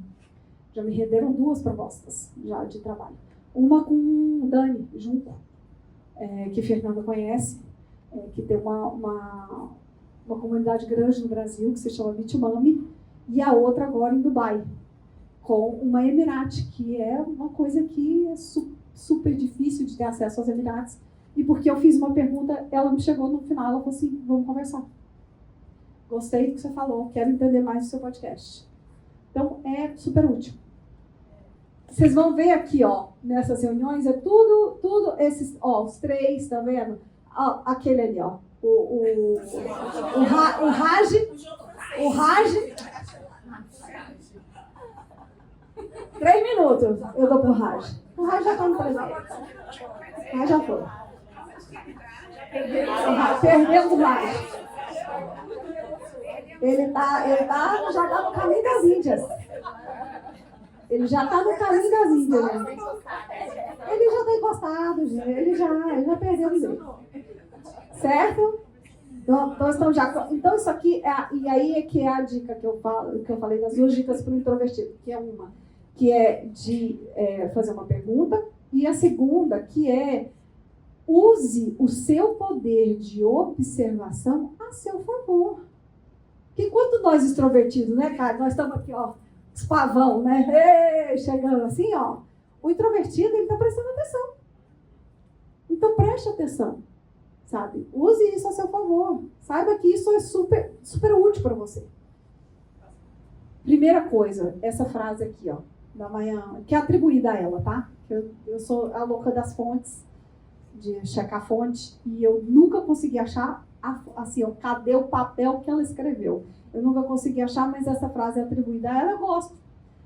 Já me renderam 2 propostas já de trabalho. Uma com o Dani Junco, que Fernanda conhece, que tem uma comunidade grande no Brasil, que se chama Bitumami, e a outra agora em Dubai, com uma Emirate, que é uma coisa que é super difícil de ter acesso aos Emirates. E porque eu fiz uma pergunta, ela me chegou no final, ela falou assim, vamos conversar. Gostei do que você falou, quero entender mais do seu podcast. Então, é super útil. Vocês vão ver aqui, ó, nessas reuniões, é tudo esses, ó, os 3, tá vendo? Ó, aquele ali, ó, o Raj, 3 minutos eu dou pro Raj. O Raj já tá no presente. O Raj já foi. Perdemos o Raj. Ele já tá no caminho das Índias. Ele já tá no caminho das Índias. Né? Ele já tá encostado, gente. Ele já perdeu o jeito. Certo? Então isso aqui, e aí é que é a dica que eu falei das 2 dicas para o introvertido, que é uma, que é de fazer uma pergunta, e a segunda, que é use o seu poder de observação a seu favor. Porque enquanto nós extrovertidos, né, cara, nós estamos aqui, ó, os pavão, né, chegando assim, ó, o introvertido, ele está prestando atenção. Então preste atenção, sabe? Use isso a seu favor. Saiba que isso é super, super útil para você. Primeira coisa, essa frase aqui, ó, da manhã, que é atribuída a ela, tá? Eu sou a louca das fontes, de checar fonte, e eu nunca consegui achar, assim, ó, cadê o papel que ela escreveu? Eu nunca consegui achar, mas essa frase é atribuída a ela, eu gosto.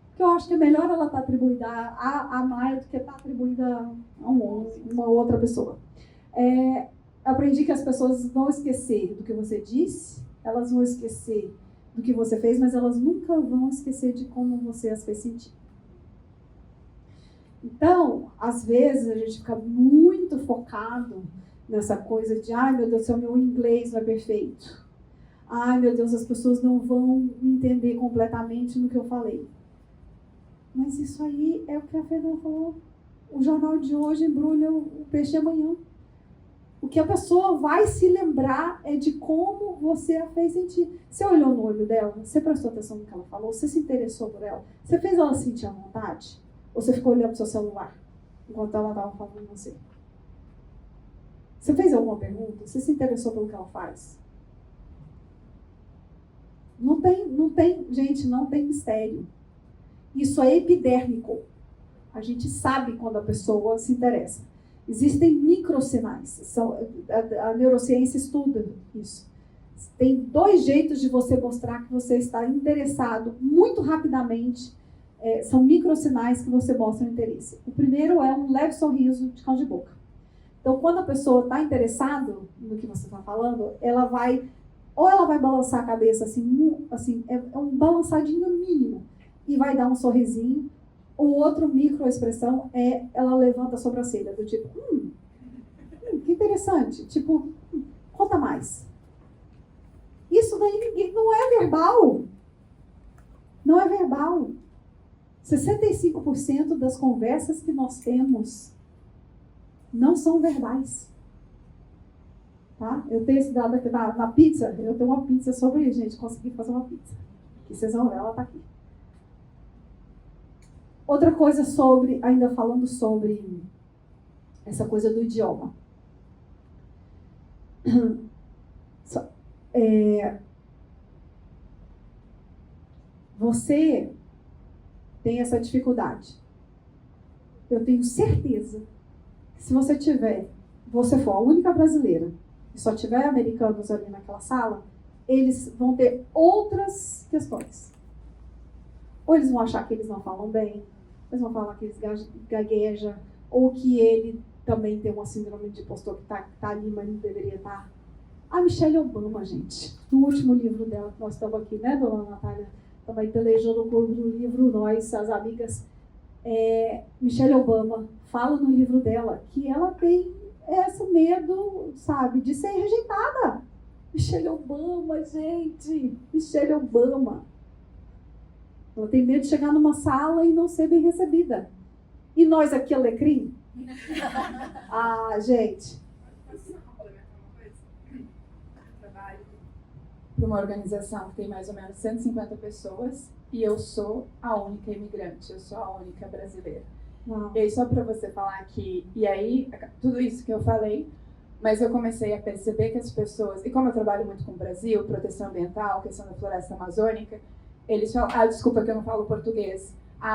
Porque eu acho que é melhor ela estar atribuída a Maia do que estar atribuída a uma outra pessoa. Aprendi que as pessoas vão esquecer do que você disse, elas vão esquecer do que você fez, mas elas nunca vão esquecer de como você as fez sentir. Então, às vezes, a gente fica muito focado nessa coisa de, ai meu Deus, o meu inglês não é perfeito. Ai meu Deus, as pessoas não vão me entender completamente no que eu falei. Mas isso aí é o que a Fernanda falou. O jornal de hoje embrulha o peixe amanhã. O que a pessoa vai se lembrar é de como você a fez sentir. Você olhou no olho dela, você prestou atenção no que ela falou, você se interessou por ela, você fez ela sentir à vontade? Ou você ficou olhando para o seu celular enquanto ela estava falando com você? Você fez alguma pergunta? Você se interessou pelo que ela faz? Não tem, gente, não tem mistério. Isso é epidérmico. A gente sabe quando a pessoa se interessa. Existem microsinais. A neurociência estuda isso. Tem 2 jeitos de você mostrar que você está interessado muito rapidamente. São microsinais que você mostra o interesse. O primeiro é um leve sorriso de canto de boca. Então, quando a pessoa está interessada no que você está falando, ela vai balançar a cabeça assim, é um balançadinho mínimo, e vai dar um sorrisinho. O outro microexpressão é ela levanta a sobrancelha, do tipo, que interessante, tipo, conta mais. Isso daí não é verbal. Não é verbal. 65% das conversas que nós temos não são verbais. Tá? Eu tenho esse dado aqui na pizza, eu tenho uma pizza sobre, gente, consegui fazer uma pizza. Que vocês vão ver, ela tá aqui. Outra coisa ainda falando sobre essa coisa do idioma. Você tem essa dificuldade. Eu tenho certeza que se você for a única brasileira e só tiver americanos ali naquela sala, eles vão ter outras questões. Ou eles vão achar que eles não falam bem, eles vão falar que eles gaguejam, ou que ele também tem uma síndrome de impostor que tá ali, mas não deveria estar. A Michelle Obama, gente, no último livro dela, que nós estamos aqui, né, dona Natália? Também pelejando no livro Nós, as amigas. Michelle Obama fala no livro dela que ela tem esse medo, sabe, de ser rejeitada. Michelle Obama, gente! Michelle Obama. Ela tem medo de chegar numa sala e não ser bem recebida. E nós aqui, alecrim? Ah, gente. Trabalho para uma organização que tem mais ou menos 150 pessoas e eu sou a única imigrante, eu sou a única brasileira. Uau. E aí, só para você falar que, e aí, tudo isso que eu falei, mas eu comecei a perceber que as pessoas, e como eu trabalho muito com o Brasil, proteção ambiental, questão da floresta amazônica, eles falam, desculpa que eu não falo português.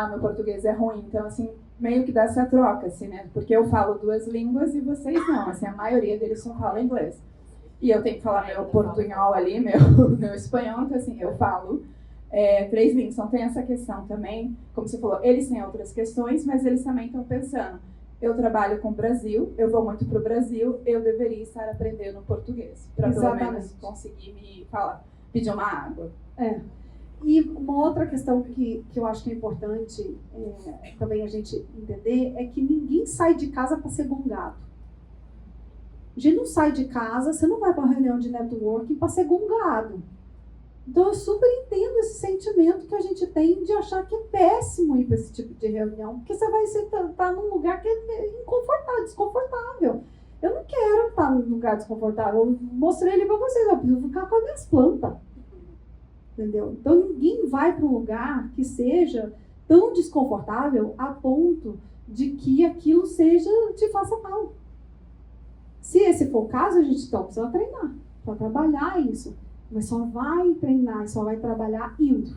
Meu português é ruim. Então, assim, meio que dá essa troca, assim, né? Porque eu falo 2 línguas e vocês não. Assim, a maioria deles só fala inglês. E eu tenho que falar meu portunhol ali, meu espanhol. Então, assim, eu falo 3 línguas. Então, tem essa questão também. Como você falou, eles têm outras questões, mas eles também estão pensando. Eu trabalho com o Brasil, eu vou muito para o Brasil, eu deveria estar aprendendo português. Para pelo menos conseguir me falar, pedir uma água. E uma outra questão que eu acho que é importante também a gente entender é que ninguém sai de casa para ser gongado. A gente não sai de casa, você não vai para uma reunião de networking para ser gongado. Então eu super entendo esse sentimento que a gente tem de achar que é péssimo ir para esse tipo de reunião, porque você vai estar num lugar que é inconfortável, desconfortável. Eu não quero estar num lugar desconfortável. Eu mostrei ele para vocês, eu preciso ficar com as minhas plantas. Entendeu? Então ninguém vai para um lugar que seja tão desconfortável a ponto de que aquilo te faça mal. Se esse for o caso, a gente então precisa treinar para trabalhar isso. Mas só vai treinar, só vai trabalhar indo.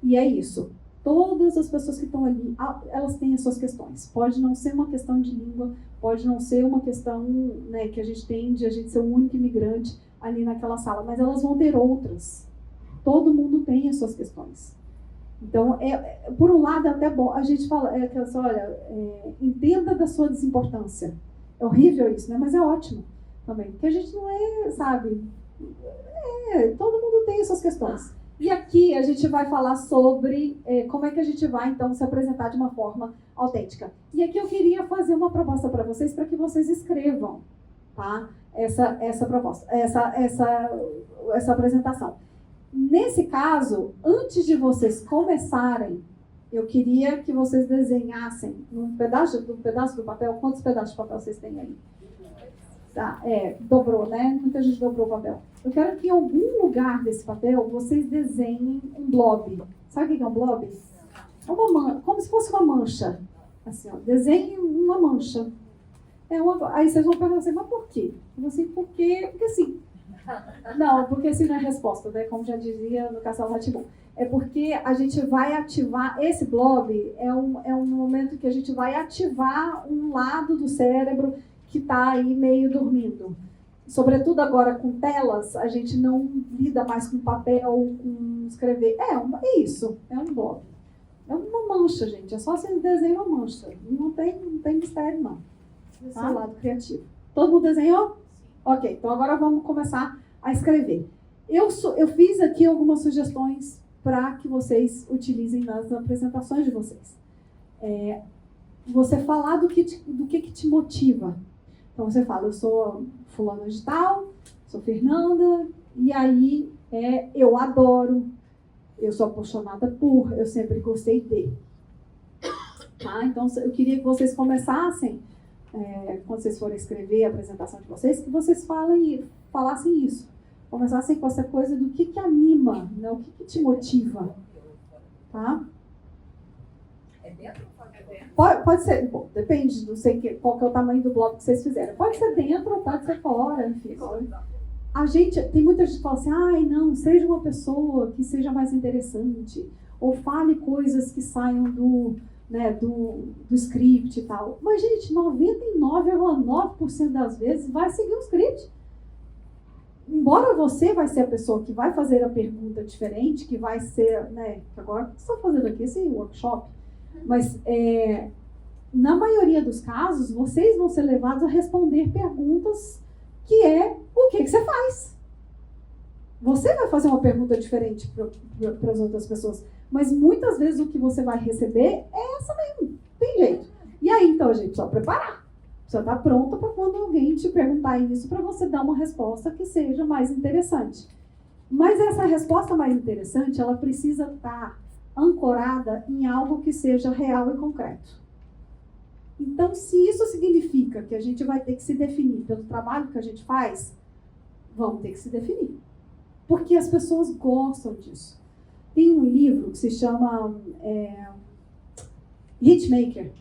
E é isso. Todas as pessoas que estão ali, elas têm as suas questões. Pode não ser uma questão de língua, pode não ser uma questão, né, que a gente tem de a gente ser o único imigrante ali naquela sala, mas elas vão ter outras. Todo mundo tem as suas questões. Então, por um lado, é até bom. A gente fala, entenda da sua desimportância. É horrível isso, né? Mas é ótimo também. Porque a gente não sabe... todo mundo tem as suas questões. E aqui a gente vai falar sobre como é que a gente vai, então, se apresentar de uma forma autêntica. E aqui eu queria fazer uma proposta para vocês, para que vocês escrevam, tá? Essa proposta, essa apresentação. Nesse caso, antes de vocês começarem, eu queria que vocês desenhassem num pedaço do papel. Quantos pedaços de papel vocês têm aí? Tá, dobrou, né? Muita gente dobrou o papel. Eu quero que em algum lugar desse papel vocês desenhem um blob. Sabe o que é um blob? É como se fosse uma mancha. Assim, ó, desenhem uma mancha. Aí vocês vão perguntar assim, mas por quê? Assim, porque sim. Não, porque assim não é resposta, né? Como já dizia no Castelo Rá-Tim-Bum. É porque a gente vai ativar, esse blob é um momento que a gente vai ativar um lado do cérebro que está aí meio dormindo. Sobretudo agora com telas, a gente não lida mais com papel, com escrever. É isso, é um blob. É uma mancha, gente. É só você desenhar uma mancha. Não tem mistério, não. Tá? Lado criativo. Todo mundo desenhou? Ok, então agora vamos começar a escrever. Eu fiz aqui algumas sugestões para que vocês utilizem nas apresentações de vocês. Você falar do que te motiva. Então você fala, eu sou fulana de tal, sou Fernanda, e aí eu adoro, eu sou apaixonada por, eu sempre gostei de. Tá? Então eu queria que vocês começassem, quando vocês forem escrever a apresentação de vocês, que vocês falassem isso. Começassem com essa coisa do que anima, né? O que te motiva. Tá? É dentro ou fora? É dentro? Pode ser, bom, depende, não sei qual que é o tamanho do bloco que vocês fizeram. Pode ser dentro ou pode ser fora, enfim. Tem muita gente que fala assim, não, seja uma pessoa que seja mais interessante, ou fale coisas que saiam do script e tal. Mas, gente, 99,9% das vezes vai seguir o script. Embora você vai ser a pessoa que vai fazer a pergunta diferente, que vai ser, né, agora o que você está fazendo aqui, esse workshop, mas na maioria dos casos, vocês vão ser levados a responder perguntas que o que você faz. Você vai fazer uma pergunta diferente para as outras pessoas, mas muitas vezes o que você vai receber é essa mesmo, tem jeito. E aí, então, gente, só preparar. Precisa estar pronta para quando alguém te perguntar isso, para você dar uma resposta que seja mais interessante. Mas essa resposta mais interessante, ela precisa estar ancorada em algo que seja real e concreto. Então, se isso significa que a gente vai ter que se definir pelo trabalho que a gente faz, vamos ter que se definir. Porque as pessoas gostam disso. Tem um livro que se chama Hitmaker,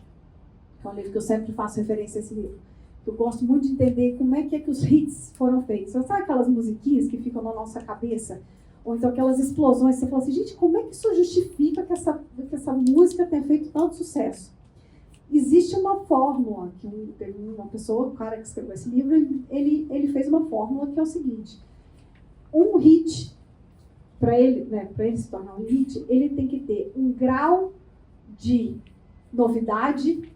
que é um livro que eu sempre faço referência a esse livro. Eu gosto muito de entender como é que os hits foram feitos. Você sabe aquelas musiquinhas que ficam na nossa cabeça? Ou então aquelas explosões, você fala assim, gente, como é que isso justifica que essa música tenha feito tanto sucesso? Existe uma fórmula, que teve uma pessoa, o cara que escreveu esse livro, ele fez uma fórmula que é o seguinte: um hit, para ele se tornar um hit, ele tem que ter um grau de novidade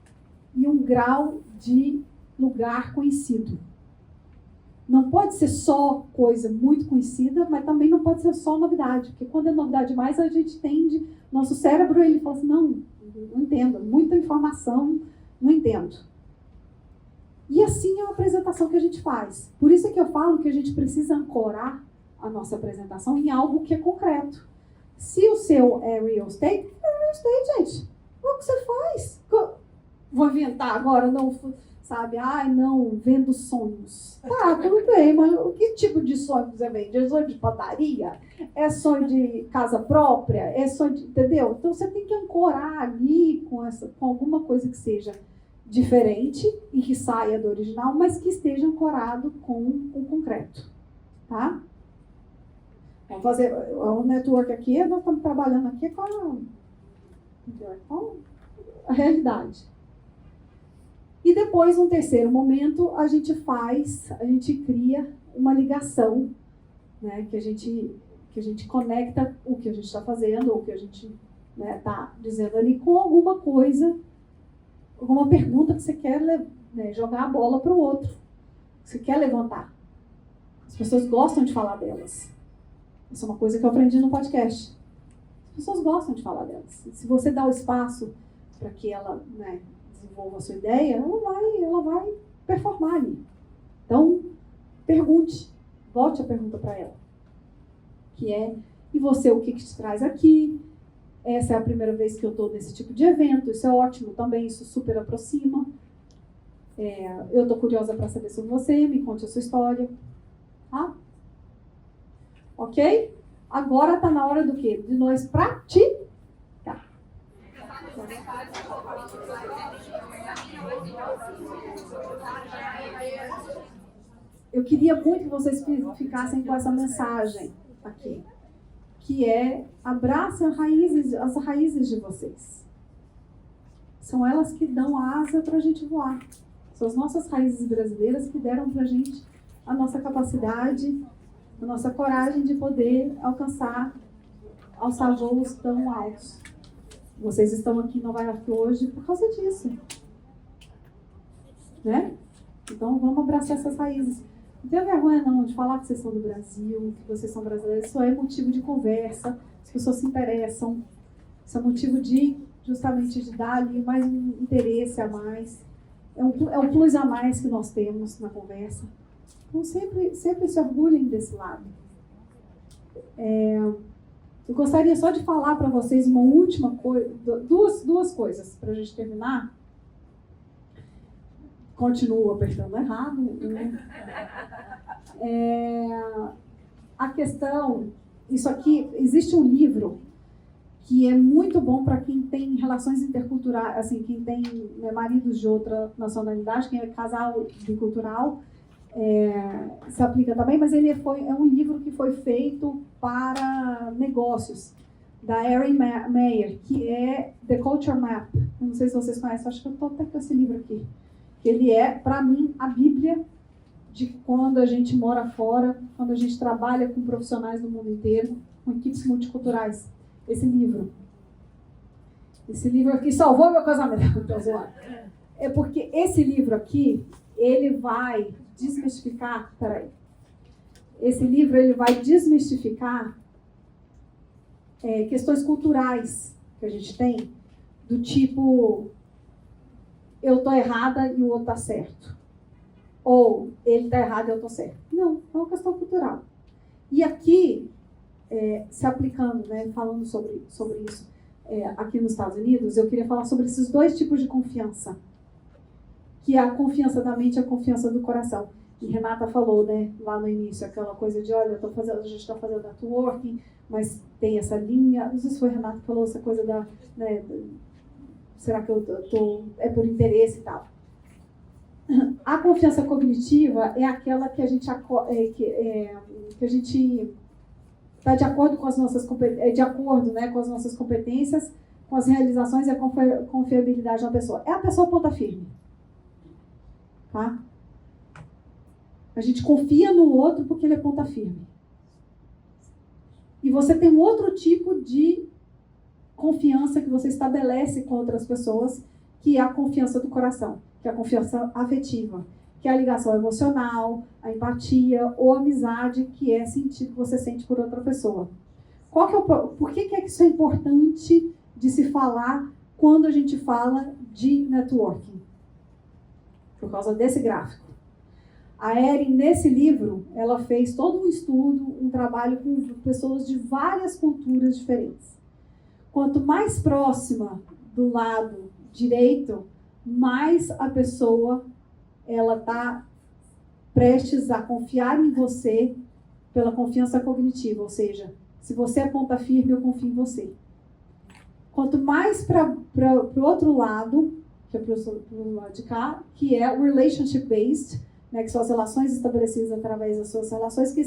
e um grau de lugar conhecido. Não pode ser só coisa muito conhecida, mas também não pode ser só novidade, porque quando é novidade demais, a gente tende, nosso cérebro, ele fala assim, não entendo, muita informação, não entendo. E assim é uma apresentação que a gente faz. Por isso é que eu falo que a gente precisa ancorar a nossa apresentação em algo que é concreto. Se o seu é real estate, gente. O que você faz? Vou inventar agora, não, sabe? Não, vendo sonhos. Tá, tudo bem, mas que tipo de sonho você vende? É sonho de padaria? É sonho de casa própria? É sonho de... Entendeu? Então você tem que ancorar ali com alguma coisa que seja diferente e que saia do original, mas que esteja ancorado com o concreto. Tá? Vamos fazer o network aqui, nós estamos trabalhando aqui com a realidade. E depois, num terceiro momento, a gente cria uma ligação, né, que a gente conecta o que a gente está fazendo, ou o que a gente está dizendo ali, com alguma coisa, alguma pergunta que você quer jogar a bola para o outro, que você quer levantar. As pessoas gostam de falar delas. Isso é uma coisa que eu aprendi no podcast. As pessoas gostam de falar delas. Se você dá o espaço para que ela desenvolva a sua ideia, ela vai performar ali. Então, pergunte, volte a pergunta para ela. Que é, e você, o que te traz aqui? Essa é a primeira vez que eu estou nesse tipo de evento, isso é ótimo também, isso super aproxima. Eu estou curiosa para saber sobre você, me conte a sua história. Tá? Ok? Agora está na hora do quê? De nós praticar. Eu queria muito que vocês ficassem com essa mensagem aqui, que é: abracem as raízes de vocês. São elas que dão asa para a gente voar. São as nossas raízes brasileiras que deram para a gente a nossa capacidade, a nossa coragem de poder alçar voos tão altos. Vocês estão aqui em Nova York hoje por causa disso. Né? Então vamos abraçar essas raízes. Não tenha vergonha não de falar que vocês são do Brasil, que vocês são brasileiros. Isso é motivo de conversa, as pessoas se interessam. Isso é motivo justamente de dar ali mais um interesse a mais. É um plus a mais que nós temos na conversa. Então sempre se orgulhem desse lado. Eu gostaria só de falar para vocês uma última coisa, duas coisas para a gente terminar. Continuo apertando errado. A questão, isso aqui, existe um livro que é muito bom para quem tem relações interculturais, assim, quem tem maridos de outra nacionalidade, quem é casal bicultural, se aplica também, mas ele é um livro que foi feito para negócios, da Erin Meyer, que é The Culture Map. Eu não sei se vocês conhecem, acho que eu estou até com esse livro aqui. Ele é, para mim, a Bíblia de quando a gente mora fora, quando a gente trabalha com profissionais do mundo inteiro, com equipes multiculturais. Esse livro aqui salvou meu casamento. É porque esse livro aqui, ele vai desmistificar, esse livro ele vai desmistificar questões culturais que a gente tem, do tipo, eu estou errada e o outro está certo. Ou ele está errado e eu estou certo. Não, é uma questão cultural. E aqui, se aplicando, né, falando sobre isso, aqui nos Estados Unidos, eu queria falar sobre esses dois tipos de confiança. Que é a confiança da mente e a confiança do coração. E Renata falou, né, lá no início, aquela coisa de, olha, a gente está fazendo networking, mas tem essa linha. Não sei se foi a Renata que falou essa coisa da, né, será que é por interesse e tal. A confiança cognitiva é aquela que a gente está de acordo com as nossas com as nossas competências, com as realizações e a confiabilidade da pessoa. É a pessoa ponta firme. Tá? A gente confia no outro porque ele é ponta firme. E você tem um outro tipo de confiança que você estabelece com outras pessoas, que é a confiança do coração, que é a confiança afetiva, que é a ligação emocional, a empatia ou a amizade, que é sentir que você sente por outra pessoa. Por que é que isso é importante de se falar quando a gente fala de networking? Por causa desse gráfico. A Erin, nesse livro, ela fez todo um estudo, um trabalho com pessoas de várias culturas diferentes. Quanto mais próxima do lado direito, mais a pessoa ela está prestes a confiar em você pela confiança cognitiva, ou seja, se você é ponta firme, eu confio em você. Quanto mais para o outro lado, que é para o lado de cá, que é o relationship based, né, que são as relações estabelecidas através das suas relações, que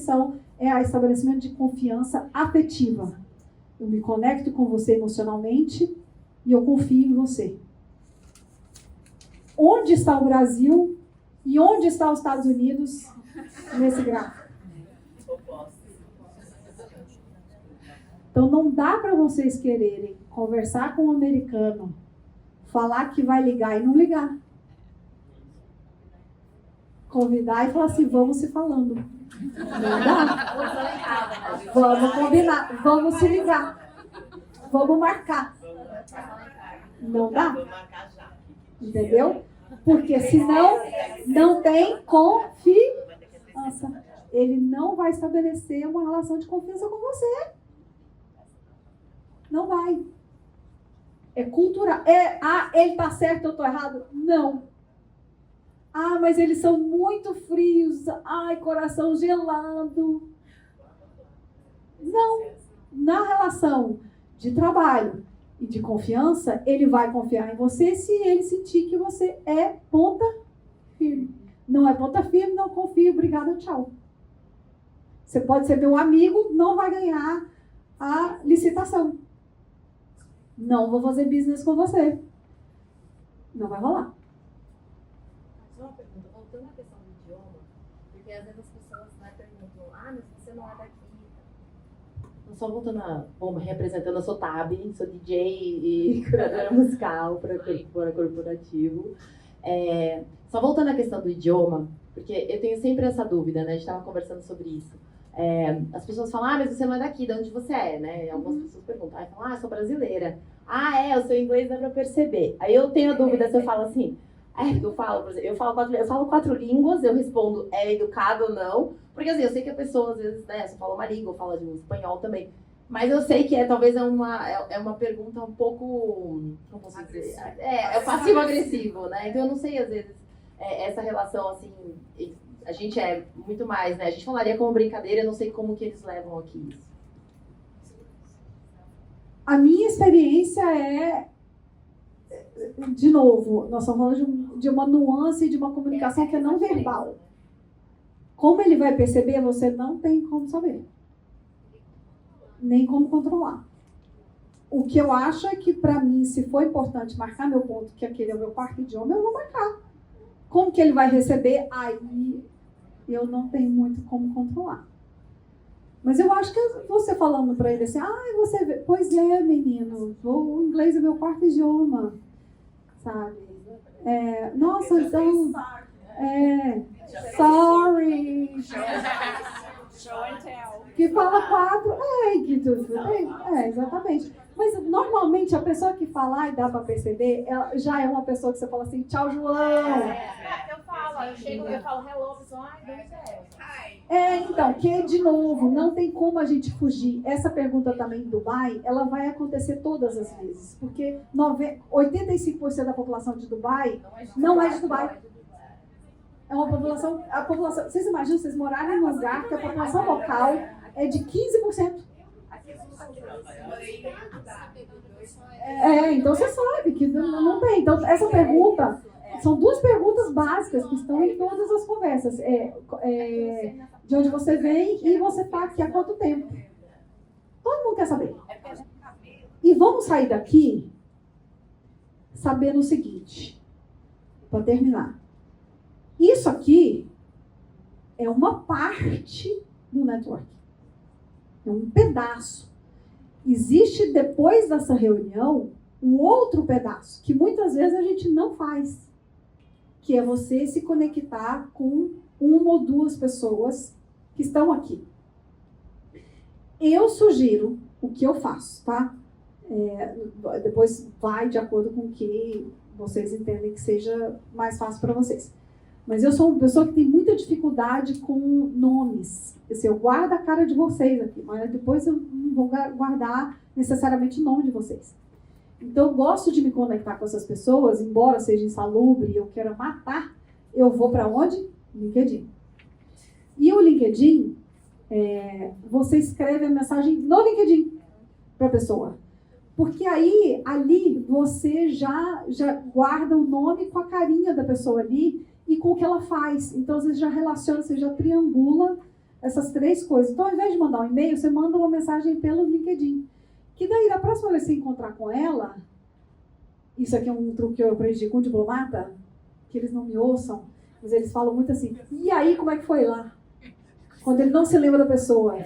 é o estabelecimento de confiança afetiva. Eu me conecto com você emocionalmente e eu confio em você. Onde está o Brasil e onde está os Estados Unidos nesse gráfico? Então não dá para vocês quererem conversar com um americano, falar que vai ligar e não ligar. Convidar e falar assim, vamos se falando. Não dá? Vamos combinar, vamos se ligar. Vamos marcar. Não dá? Entendeu? Porque senão não tem confiança. Ele não vai estabelecer uma relação de confiança com você. Não vai. É cultural. Ele tá certo, eu tô errado? Não. Mas eles são muito frios. Ai, coração gelado. Não. Na relação de trabalho e de confiança, ele vai confiar em você se ele sentir que você é ponta firme. Não é ponta firme, não confio, obrigada, tchau. Você pode ser meu amigo, não vai ganhar a licitação. Não vou fazer business com você. Não vai rolar. Só uma pergunta, voltando à questão do idioma, porque às vezes as pessoas perguntam, mas você não é daqui. Só voltando representando, eu sou Tabi, sou DJ e curadora musical para corporativo. Só voltando à questão do idioma, porque eu tenho sempre essa dúvida, né? A gente estava conversando sobre isso. As pessoas falam, mas você não é daqui, de onde você é, né? E algumas pessoas perguntam, eu sou brasileira. O seu inglês dá para perceber. Aí eu tenho a dúvida se eu falo assim, eu falo 4 línguas, eu respondo, é educado ou não? Porque assim, eu sei que a pessoa às vezes, né, só fala uma língua, fala de um espanhol também. Mas eu sei que talvez é uma pergunta um pouco, como posso dizer? É passivo-agressivo, né? Então eu não sei, às vezes, essa relação, assim, a gente é muito mais, né? A gente falaria como brincadeira, eu não sei como que eles levam aqui isso. A minha experiência de novo, nós estamos falando de uma nuance, de uma comunicação que é não verbal. Como ele vai perceber, você não tem como saber. Nem como controlar. O que eu acho é que, para mim, se for importante marcar meu ponto, que aquele é o meu quarto idioma, eu vou marcar. Como que ele vai receber? Aí eu não tenho muito como controlar. Mas eu acho que você falando para ele assim, pois é, menino, o inglês é meu quarto idioma, sabe? Nossa, então... sorry. Show and tell. Que fala 4, exatamente. Mas normalmente a pessoa que fala, e dá pra perceber, ela já é uma pessoa que você fala assim, tchau, João. Eu falo, eu falo hello, pessoal, Então, que de novo, não tem como a gente fugir. Essa pergunta também do Dubai, ela vai acontecer todas as vezes, porque 85% da população de Dubai não é de Dubai. É uma população, vocês imaginam, vocês morarem num lugar que a população local é de 15%. Então você sabe que não tem. Então, essa pergunta, são duas perguntas básicas que estão em todas as conversas. De onde você vem e você está aqui há quanto tempo? Todo mundo quer saber. E vamos sair daqui sabendo o seguinte, para terminar. Isso aqui é uma parte do network. É um pedaço. Existe, depois dessa reunião, um outro pedaço, que muitas vezes a gente não faz, que é você se conectar com uma ou duas pessoas que estão aqui. Eu sugiro o que eu faço, tá? Depois vai de acordo com o que vocês entendem que seja mais fácil para vocês. Mas eu sou uma pessoa que tem muita dificuldade com nomes. Eu guardo a cara de vocês aqui, mas depois eu não vou guardar necessariamente o nome de vocês. Então, eu gosto de me conectar com essas pessoas, embora seja insalubre e eu queira matar, eu vou para onde? LinkedIn. E o LinkedIn, você escreve a mensagem no LinkedIn para a pessoa. Porque aí, ali, você já guarda o nome com a carinha da pessoa ali, e com o que ela faz. Então, você já relaciona, você já triangula essas três coisas. Então, ao invés de mandar um e-mail, você manda uma mensagem pelo LinkedIn. Que daí, na próxima vez que você encontrar com ela, isso aqui é um truque que eu aprendi com um diplomata, que eles não me ouçam, mas eles falam muito assim, e aí, como é que foi lá? Quando ele não se lembra da pessoa.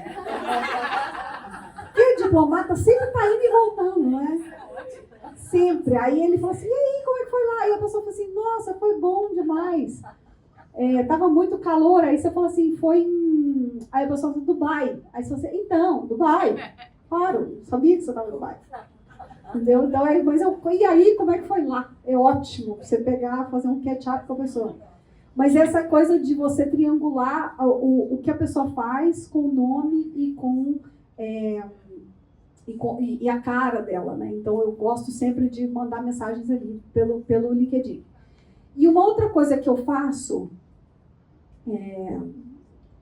Porque o diplomata sempre está indo e voltando, não é? Sempre. Aí ele falou assim, e aí, como é que foi lá? E a pessoa falou assim, nossa, foi bom demais. Tava muito calor. Aí você falou assim, foi em... Aí a pessoa falou, Dubai. Aí você falou assim, então, Dubai. Claro, sabia que você estava em Dubai. Entendeu? Então, e aí, como é que foi lá? É ótimo você pegar, fazer um catch-up com a pessoa. Mas essa coisa de você triangular o que a pessoa faz com o nome e com... E a cara dela, né? Então, eu gosto sempre de mandar mensagens ali pelo LinkedIn. E uma outra coisa que eu faço,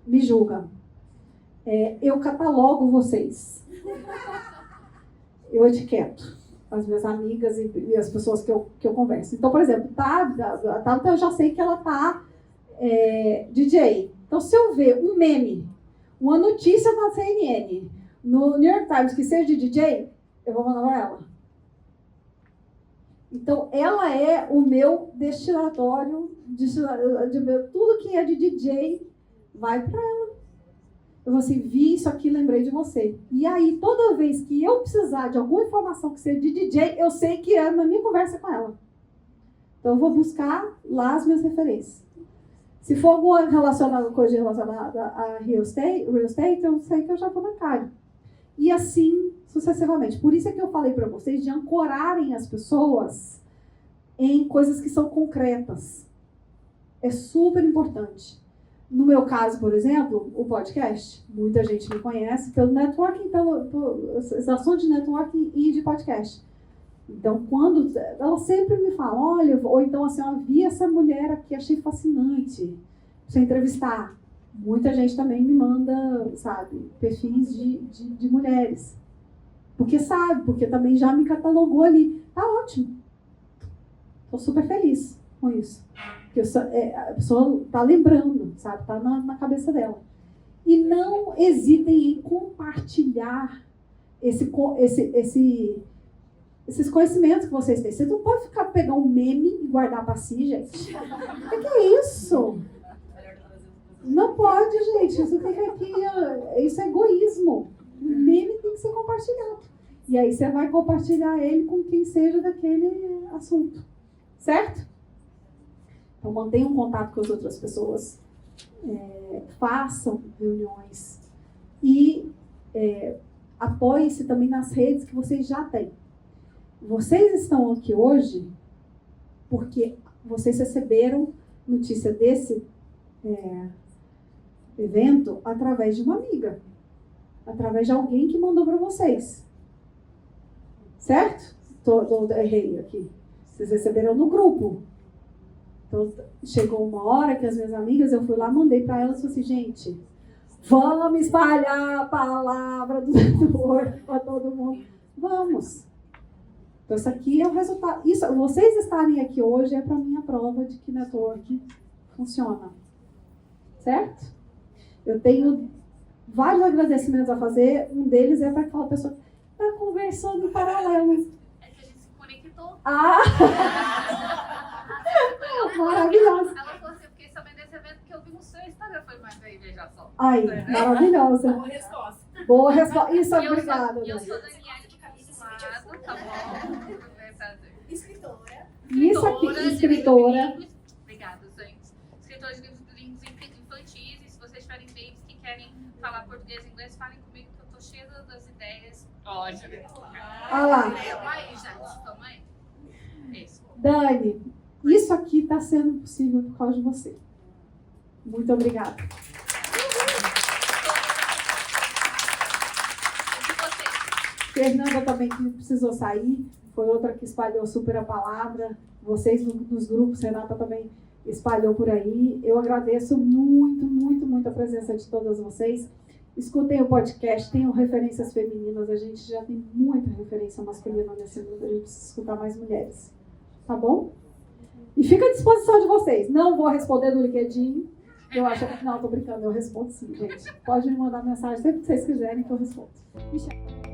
me julga, eu catalogo vocês. Eu etiqueto as minhas amigas e as pessoas que eu converso. Então, por exemplo, a Tabata, eu já sei que ela tá DJ. Então, se eu ver um meme, uma notícia na CNN, no New York Times, que seja de DJ, eu vou mandar para ela. Então, ela é o meu destinatório, tudo que é de DJ vai para ela. Eu vou assim, vi isso aqui, lembrei de você. E aí, toda vez que eu precisar de alguma informação que seja de DJ, eu sei que é na minha conversa com ela. Então, eu vou buscar lá as minhas referências. Se for alguma coisa relacionada a real estate, eu sei que eu já vou na cara. E assim, sucessivamente. Por isso é que eu falei para vocês de ancorarem as pessoas em coisas que são concretas. É super importante. No meu caso, por exemplo, o podcast, muita gente me conhece pelo networking, pelas ações de networking e de podcast. Então, quando ela sempre me fala, olha, ou então assim, eu vi essa mulher aqui, achei fascinante, pra entrevistar. Muita gente também me manda, sabe, perfis de mulheres. Porque também já me catalogou ali. Tá ótimo. Estou super feliz com isso. Porque a pessoa tá lembrando, sabe, tá na cabeça dela. E não hesitem em compartilhar esses conhecimentos que vocês têm. Você não pode pegar um meme e guardar para si, gente. O que é isso? Não pode, gente. Isso é egoísmo. O meme tem que ser compartilhado. E aí você vai compartilhar ele com quem seja daquele assunto. Certo? Então mantenha um contato com as outras pessoas. façam reuniões e apoiem-se também nas redes que vocês já têm. Vocês estão aqui hoje porque vocês receberam notícia desse evento através de uma amiga, através de alguém que mandou para vocês. Certo? Errei aqui. Vocês receberam no grupo. Então, chegou uma hora que as minhas amigas, eu fui lá, mandei para elas e falei assim, gente, vamos espalhar a palavra do network para todo mundo. Vamos. Então, isso aqui é o resultado. Vocês estarem aqui hoje é para mim a prova de que network funciona. Certo? Eu tenho vários agradecimentos a fazer. Um deles é para aquela pessoa que está conversando em paralelo. É que a gente se conectou. Maravilhosa. Ela falou assim, eu fiquei sabendo desse evento que eu vi no seu Instagram. Foi mais aí, veja só. Aí, maravilhosa. Boa resposta. Boa resposta. Isso, E eu obrigada. sou Daniela de camisa do lado, tá bom? Escritora. Isso aqui, escritora. Obrigada, gente. Escritora de livros infantis. E se vocês tiverem babies que querem falar português e inglês, falem comigo que eu tô cheia das ideias. Ótimo. Olha lá. Aí, gente, tamanho. Isso. Dani, isso aqui está sendo possível por causa de você. Muito obrigada. Fernanda também que precisou sair, foi outra que espalhou super a palavra. Vocês nos grupos, Renata também espalhou por aí. Eu agradeço muito, muito, muito a presença de todas vocês. Escutem o podcast, tenham referências femininas. A gente já tem muita referência masculina nesse mundo, a gente precisa escutar mais mulheres. Tá bom? E fica à disposição de vocês. Não vou responder no LinkedIn. Eu acho que não, tô brincando, eu respondo sim, gente. Pode me mandar mensagem sempre que vocês quiserem que eu respondo. Me chama.